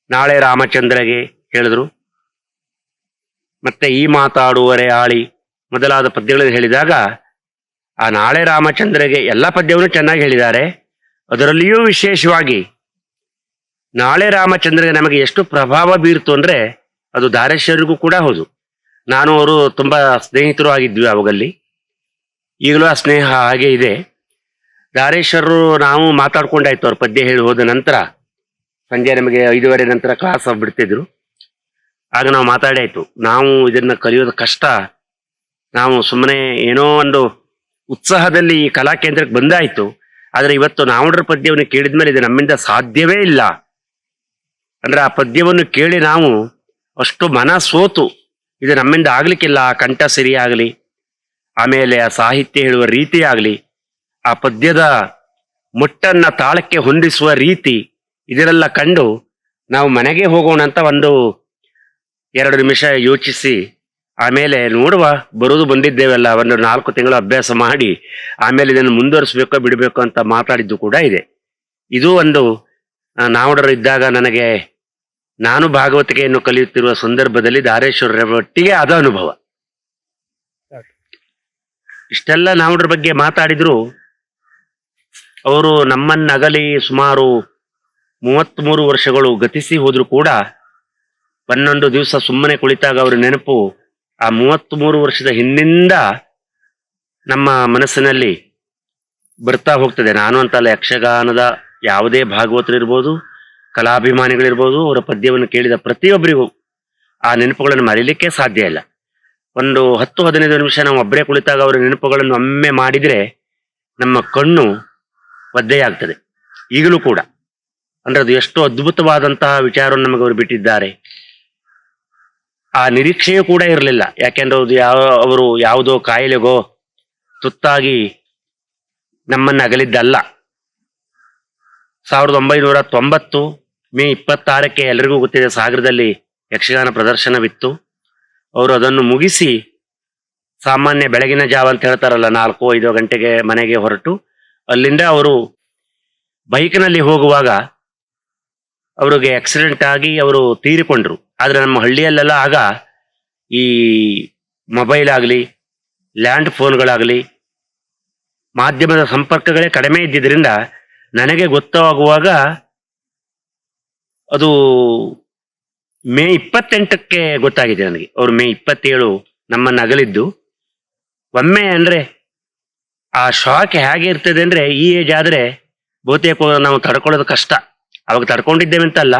ನಾಳೆ ರಾಮಚಂದ್ರಗೆ ಹೇಳಿದ್ರು. ಮತ್ತೆ ಈ ಮಾತಾಡುವರೆ ಆಳಿ ಮೊದಲಾದ ಪದ್ಯಗಳನ್ನು ಹೇಳಿದಾಗ ಆ ನಾಳೆ ರಾಮಚಂದ್ರಗೆ ಎಲ್ಲ ಪದ್ಯವನ್ನು ಚೆನ್ನಾಗಿ ಹೇಳಿದ್ದಾರೆ. ಅದರಲ್ಲಿಯೂ ವಿಶೇಷವಾಗಿ ನಾಳೆ ರಾಮಚಂದ್ರಗೆ ನಮಗೆ ಎಷ್ಟು ಪ್ರಭಾವ ಬೀರ್ತು ಅಂದರೆ ಅದು ಧಾರೇಶ್ವರಿಗೂ ಕೂಡ ಹೌದು. ನಾನು ಅವರು ತುಂಬ ಸ್ನೇಹಿತರು ಆಗಿದ್ವಿ ಅವಾಗಲ್ಲಿ. ಈಗಲೂ ಆ ಸ್ನೇಹ ಹಾಗೆ ಇದೆ. ಧಾರೇಶ್ವರರು ನಾವು ಮಾತಾಡ್ಕೊಂಡಾಯ್ತು. ಅವ್ರ ಪದ್ಯ ಹೇಳಿ ಹೋದ ನಂತರ ಸಂಜೆ ನಮಗೆ 5:30 ನಂತರ ಕ್ಲಾಸ್ ಬಿಡ್ತಿದ್ರು. ಆಗ ನಾವು ಮಾತಾಡಾಯ್ತು, ನಾವು ಇದನ್ನ ಕಲಿಯೋದು ಕಷ್ಟ, ನಾವು ಸುಮ್ಮನೆ ಏನೋ ಒಂದು ಉತ್ಸಾಹದಲ್ಲಿ ಈ ಕಲಾ ಕೇಂದ್ರಕ್ಕೆ ಬಂದಾಯ್ತು. ಆದರೆ ಇವತ್ತು ನಾವುಡ್ರ ಪದ್ಯವನ್ನು ಕೇಳಿದ ಮೇಲೆ ಇದು ನಮ್ಮಿಂದ ಸಾಧ್ಯವೇ ಇಲ್ಲ. ಅಂದ್ರೆ ಆ ಪದ್ಯವನ್ನು ಕೇಳಿ ನಾವು ಅಷ್ಟು ಮನ ಸೋತು ಇದು ನಮ್ಮಿಂದ ಆಗ್ಲಿಕ್ಕಿಲ್ಲ. ಆ ಕಂಠ ಸಿರಿ ಆಗಲಿ, ಆಮೇಲೆ ಆ ಸಾಹಿತ್ಯ ಹೇಳುವ ರೀತಿ ಆಗಲಿ, ಆ ಪದ್ಯದ ಮುಟ್ಟನ್ನ ತಾಳಕ್ಕೆ ಹೊಂದಿಸುವ ರೀತಿ, ಇದನ್ನೆಲ್ಲ ಕಂಡು ನಾವು ಮನೆಗೆ ಹೋಗೋಣ ಅಂತ 1-2 ನಿಮಿಷ ಯೋಚಿಸಿ ಆಮೇಲೆ ನೋಡುವ, ಬರೋದು ಬಂದಿದ್ದೇವಲ್ಲ, 4 ತಿಂಗಳು ಅಭ್ಯಾಸ ಮಾಡಿ ಆಮೇಲೆ ಇದನ್ನು ಮುಂದುವರಿಸಬೇಕೋ ಬಿಡಬೇಕು ಅಂತ ಮಾತಾಡಿದ್ದು ಕೂಡ ಇದೆ. ಇದು ನಾವುಡರು ಇದ್ದಾಗ ನನಗೆ, ನಾನು ಭಾಗವತಿಕೆಯನ್ನು ಕಲಿಯುತ್ತಿರುವ ಸಂದರ್ಭದಲ್ಲಿ ಧಾರೇಶ್ವರರ ಒಟ್ಟಿಗೆ ಆದ ಅನುಭವ. ಇಷ್ಟೆಲ್ಲ ನಾವುಡರ ಬಗ್ಗೆ ಮಾತಾಡಿದ್ರು ಅವರು ನಮ್ಮನ್ನಗಲಿ ಸುಮಾರು 33 ವರ್ಷಗಳು ಗತಿಸಿ ಹೋದ್ರು ಕೂಡ ಒಂದೊಂದು ದಿವಸ ಸುಮ್ಮನೆ ಕುಳಿತಾಗ ಅವರ ನೆನಪು ಆ 33 ವರ್ಷದ ಹಿಂದಿಂದ ನಮ್ಮ ಮನಸ್ಸಿನಲ್ಲಿ ಬರ್ತಾ ಹೋಗ್ತದೆ. ನಾನು ಅಂತಲ್ಲ, ಯಕ್ಷಗಾನದ ಯಾವುದೇ ಭಾಗವತರಿರ್ಬೋದು, ಕಲಾಭಿಮಾನಿಗಳಿರ್ಬೋದು, ಅವರ ಪದ್ಯವನ್ನು ಕೇಳಿದ ಪ್ರತಿಯೊಬ್ಬರಿಗೂ ಆ ನೆನಪುಗಳನ್ನು ಮರೀಲಿಕ್ಕೆ ಸಾಧ್ಯ ಇಲ್ಲ. 10-15 ನಿಮಿಷ ನಾವು ಒಬ್ಬರೇ ಕುಳಿತಾಗ ಅವರ ನೆನಪುಗಳನ್ನು ಒಮ್ಮೆ ಮಾಡಿದರೆ ನಮ್ಮ ಕಣ್ಣು ಒದ್ದೆಯಾಗ್ತದೆ. ಈಗಲೂ ಕೂಡ ಅಂದ್ರೆ ಅದು ಎಷ್ಟು ಅದ್ಭುತವಾದಂತಹ ವಿಚಾರವನ್ನು ನಮಗೆ ಅವರು ಬಿಟ್ಟಿದ್ದಾರೆ. ಆ ನಿರೀಕ್ಷೆಯೂ ಕೂಡ ಇರಲಿಲ್ಲ. ಯಾಕೆಂದ್ರೆ ಅವರು ಯಾವುದೋ ಕಾಯಿಲೆಗೋ ತುತ್ತಾಗಿ ನಮ್ಮನ್ನು ಅಗಲಿದ್ದಲ್ಲ. 1990 ಮೇ 26ಕ್ಕೆ ಎಲ್ರಿಗೂ ಗೊತ್ತಿದೆ, ಸಾಗರದಲ್ಲಿ ಯಕ್ಷಗಾನ ಪ್ರದರ್ಶನವಿತ್ತು. ಅವರು ಅದನ್ನು ಮುಗಿಸಿ ಸಾಮಾನ್ಯ ಬೆಳಗಿನ ಜಾವ ಅಂತ ಹೇಳ್ತಾರಲ್ಲ, 4-5 ಗಂಟೆಗೆ ಮನೆಗೆ ಹೊರಟು ಅಲ್ಲಿಂದ ಅವರು ಬೈಕ್ನಲ್ಲಿ ಹೋಗುವಾಗ ಅವ್ರಿಗೆ ಆಕ್ಸಿಡೆಂಟ್ ಆಗಿ ಅವರು ತೀರಿಕೊಂಡ್ರು. ಆದ್ರೆ ನಮ್ಮ ಹಳ್ಳಿಯಲ್ಲೆಲ್ಲ ಆಗ ಈ ಮೊಬೈಲ್ ಆಗಲಿ, ಲ್ಯಾಂಡ್ ಫೋನ್ಗಳಾಗಲಿ, ಮಾಧ್ಯಮದ ಸಂಪರ್ಕಗಳೇ ಕಡಿಮೆ ಇದ್ದಿದ್ರಿಂದ ನನಗೆ ಗೊತ್ತಾಗುವಾಗ ಅದು ಮೇ 28ಕ್ಕೆ ಗೊತ್ತಾಗಿದೆ ನನಗೆ. ಅವರು ಮೇ 27 ನಮ್ಮನ್ನು ಅಗಲಿದ್ದು. ಒಮ್ಮೆ ಅಂದ್ರೆ ಆ ಶಾಕ್ ಹೇಗೆ ಇರ್ತದೆ ಅಂದ್ರೆ, ಈ ಏಜ್ ಆದ್ರೆ ಬಹುತೇಕ ನಾವು ತಡ್ಕೊಳ್ಳೋದು ಕಷ್ಟ. ಅವಾಗ ತಡ್ಕೊಂಡಿದ್ದೇವೆ ಅಂತಲ್ಲ,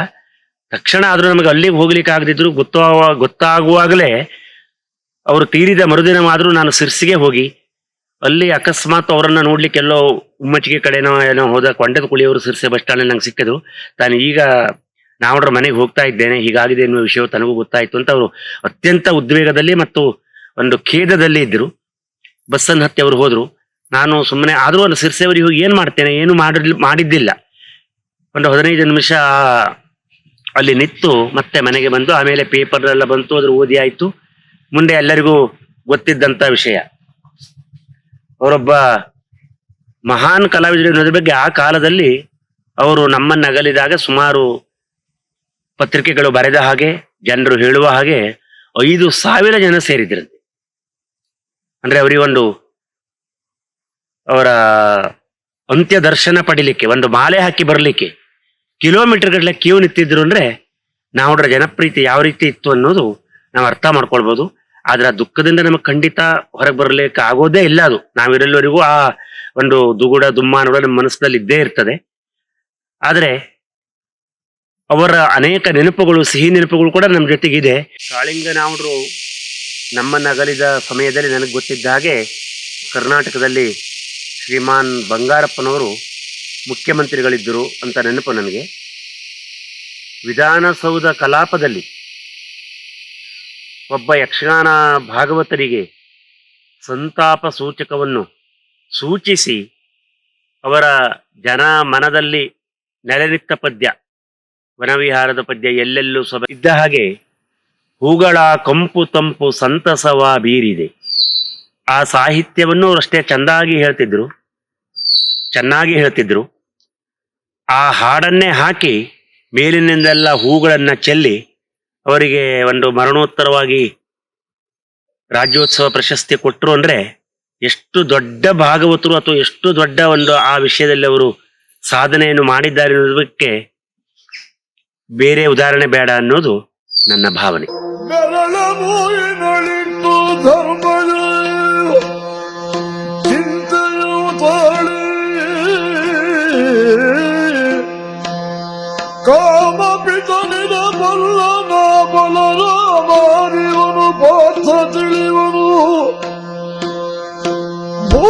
ತಕ್ಷಣ ಆದ್ರೂ ನಮಗೆ ಅಲ್ಲಿಗೆ ಹೋಗ್ಲಿಕ್ಕೆ ಆಗದಿದ್ರು ಗೊತ್ತಾಗುವಾಗಲೇ ಅವರು ತೀರಿದ ಮರುದಿನವಾದ್ರೂ ನಾನು ಸಿರ್ಸಿಗೆ ಹೋಗಿ ಅಲ್ಲಿ ಅಕಸ್ಮಾತ್ ಅವರನ್ನ ನೋಡ್ಲಿಕ್ಕೆ ಎಲ್ಲೋ ಉಮ್ಮಚ್ಚಿಗೆ ಕಡೆನೋ ಏನೋ ಹೋದ ಕೊಂಡದ ಕುಳಿಯವರು ಸಿರ್ಸೆ ಬಸ್ ಸ್ಟ್ಯಾಂಡ್ ನಂಗೆ ಸಿಕ್ಕಿದ್ರು. ತಾನು ಈಗ ನಾವಡ್ರ ಮನೆಗೆ ಹೋಗ್ತಾ ಇದ್ದೇನೆ, ಹೀಗಾಗಿದೆ ಎನ್ನುವ ವಿಷಯ ತನಗೂ ಗೊತ್ತಾಯ್ತು ಅಂತ ಅವರು ಅತ್ಯಂತ ಉದ್ವೇಗದಲ್ಲಿ ಮತ್ತು ಒಂದು ಖೇದದಲ್ಲಿ ಇದ್ದರು. ಬಸ್ಸನ್ನು ಹತ್ತಿ ಅವರು ಹೋದ್ರು. ನಾನು ಸುಮ್ಮನೆ ಆದ್ರೂ ಒಂದು ಸಿರ್ಸೆವರಿಗೆ ಹೋಗಿ ಏನ್ ಮಾಡ್ತೇನೆ, ಏನು ಮಾಡಿದ್ದಿಲ್ಲ. ಒಂದು 15 ನಿಮಿಷ ಅಲ್ಲಿ ನಿಂತು ಮತ್ತೆ ಮನೆಗೆ ಬಂದು, ಆಮೇಲೆ ಪೇಪರ್ ಎಲ್ಲ ಬಂತು, ಅದ್ರ ಓದಿ ಆಯ್ತು. ಮುಂದೆ ಎಲ್ಲರಿಗೂ ಗೊತ್ತಿದ್ದಂತ ವಿಷಯ. ಅವರೊಬ್ಬ ಮಹಾನ್ ಕಲಾವಿದರು ಅನ್ನೋದ್ರ ಬಗ್ಗೆ ಆ ಕಾಲದಲ್ಲಿ ಅವರು ನಮ್ಮನ್ನ ಅಗಲಿದಾಗ ಸುಮಾರು ಪತ್ರಿಕೆಗಳು ಬರೆದ ಹಾಗೆ, ಜನರು ಹೇಳುವ ಹಾಗೆ 5,000 ಜನ ಸೇರಿದ್ರಂತೆ. ಅಂದ್ರೆ ಅವರಿಗೊಂದು ಅವರ ಅಂತ್ಯ ದರ್ಶನ ಪಡಿಲಿಕ್ಕೆ, ಒಂದು ಮಾಲೆ ಹಾಕಿ ಬರ್ಲಿಕ್ಕೆ ಕಿಲೋಮೀಟರ್ ಗಟ್ಟಲೆ ಕ್ಯೂ ನಿಂತಿದ್ರು. ಅಂದ್ರೆ ನಾವುಡ್ರ ಜನಪ್ರೀತಿ ಯಾವ ರೀತಿ ಇತ್ತು ಅನ್ನೋದು ನಾವು ಅರ್ಥ ಮಾಡ್ಕೊಳ್ಬಹುದು. ಆದ್ರೆ ಆ ದುಃಖದಿಂದ ನಮಗೆ ಖಂಡಿತ ಹೊರಗೆ ಬರ್ಲಿಕ್ಕೆ ಆಗೋದೇ ಇಲ್ಲ. ಅದು ನಾವಿರೆಲ್ಲರಿಗೂ ಆ ಒಂದು ದುಗುಡ ದುಮ್ಮಾನಗಳು ನಮ್ಮ ಮನಸ್ಸಿನಲ್ಲಿ ಇದ್ದೇ ಇರ್ತದೆ. ಆದ್ರೆ ಅವರ ಅನೇಕ ನೆನಪುಗಳು, ಸಿಹಿ ನೆನಪುಗಳು ಕೂಡ ನಮ್ಮ ಜೊತೆಗಿದೆ. ಕಾಳಿಂಗನಾವುಡ್ರು ನಮ್ಮನ್ನ ಅಗಲಿದ ಸಮಯದಲ್ಲಿ ನನಗೆ ಗೊತ್ತಿದ್ದ ಹಾಗೆ ಕರ್ನಾಟಕದಲ್ಲಿ ಶ್ರೀಮಾನ್ ಬಂಗಾರಪ್ಪನವರು ಮುಖ್ಯಮಂತ್ರಿಗಳಿದ್ದರು ಅಂತ ನೆನಪು ನನಗೆ. ವಿಧಾನಸೌಧ ಕಲಾಪದಲ್ಲಿ ಒಬ್ಬ ಯಕ್ಷಗಾನ ಭಾಗವತರಿಗೆ ಸಂತಾಪ ಸೂಚಕವನ್ನು ಸೂಚಿಸಿ ಅವರ ಜನ ಮನದಲ್ಲಿ ನೆಲೆನಿತ್ತ ಪದ್ಯ, ವನವಿಹಾರದ ಪದ್ಯ ಎಲ್ಲೆಲ್ಲೂ ಇದ್ದ ಹಾಗೆ ಹೂಗಳ ಕಂಪು ತಂಪು ಸಂತಸವ ಬೀರಿದೆ. ಆ ಸಾಹಿತ್ಯವನ್ನು ಅವರಷ್ಟೇ ಚೆನ್ನಾಗಿ ಹೇಳ್ತಿದ್ರು. ಆ ಹಾಡನ್ನೇ ಹಾಕಿ ಮೇಲಿನಿಂದೆಲ್ಲ ಹೂಗಳನ್ನ ಚೆಲ್ಲಿ ಅವರಿಗೆ ಒಂದು ಮರಣೋತ್ತರವಾಗಿ ರಾಜ್ಯೋತ್ಸವ ಪ್ರಶಸ್ತಿ ಕೊಟ್ಟರು. ಅಂದ್ರೆ ಎಷ್ಟು ದೊಡ್ಡ ಭಾಗವತರು ಅಥವಾ ಎಷ್ಟು ದೊಡ್ಡ ಒಂದು ಆ ವಿಷಯದಲ್ಲಿ ಅವರು ಸಾಧನೆಯನ್ನು ಮಾಡಿದ್ದಾರೆ ಅನ್ನೋದಕ್ಕೆ ಬೇರೆ ಉದಾಹರಣೆ ಬೇಡ ಅನ್ನೋದು ನನ್ನ ಭಾವನೆ. ಬೆರಳ ಮೂವಿನೊಳಿ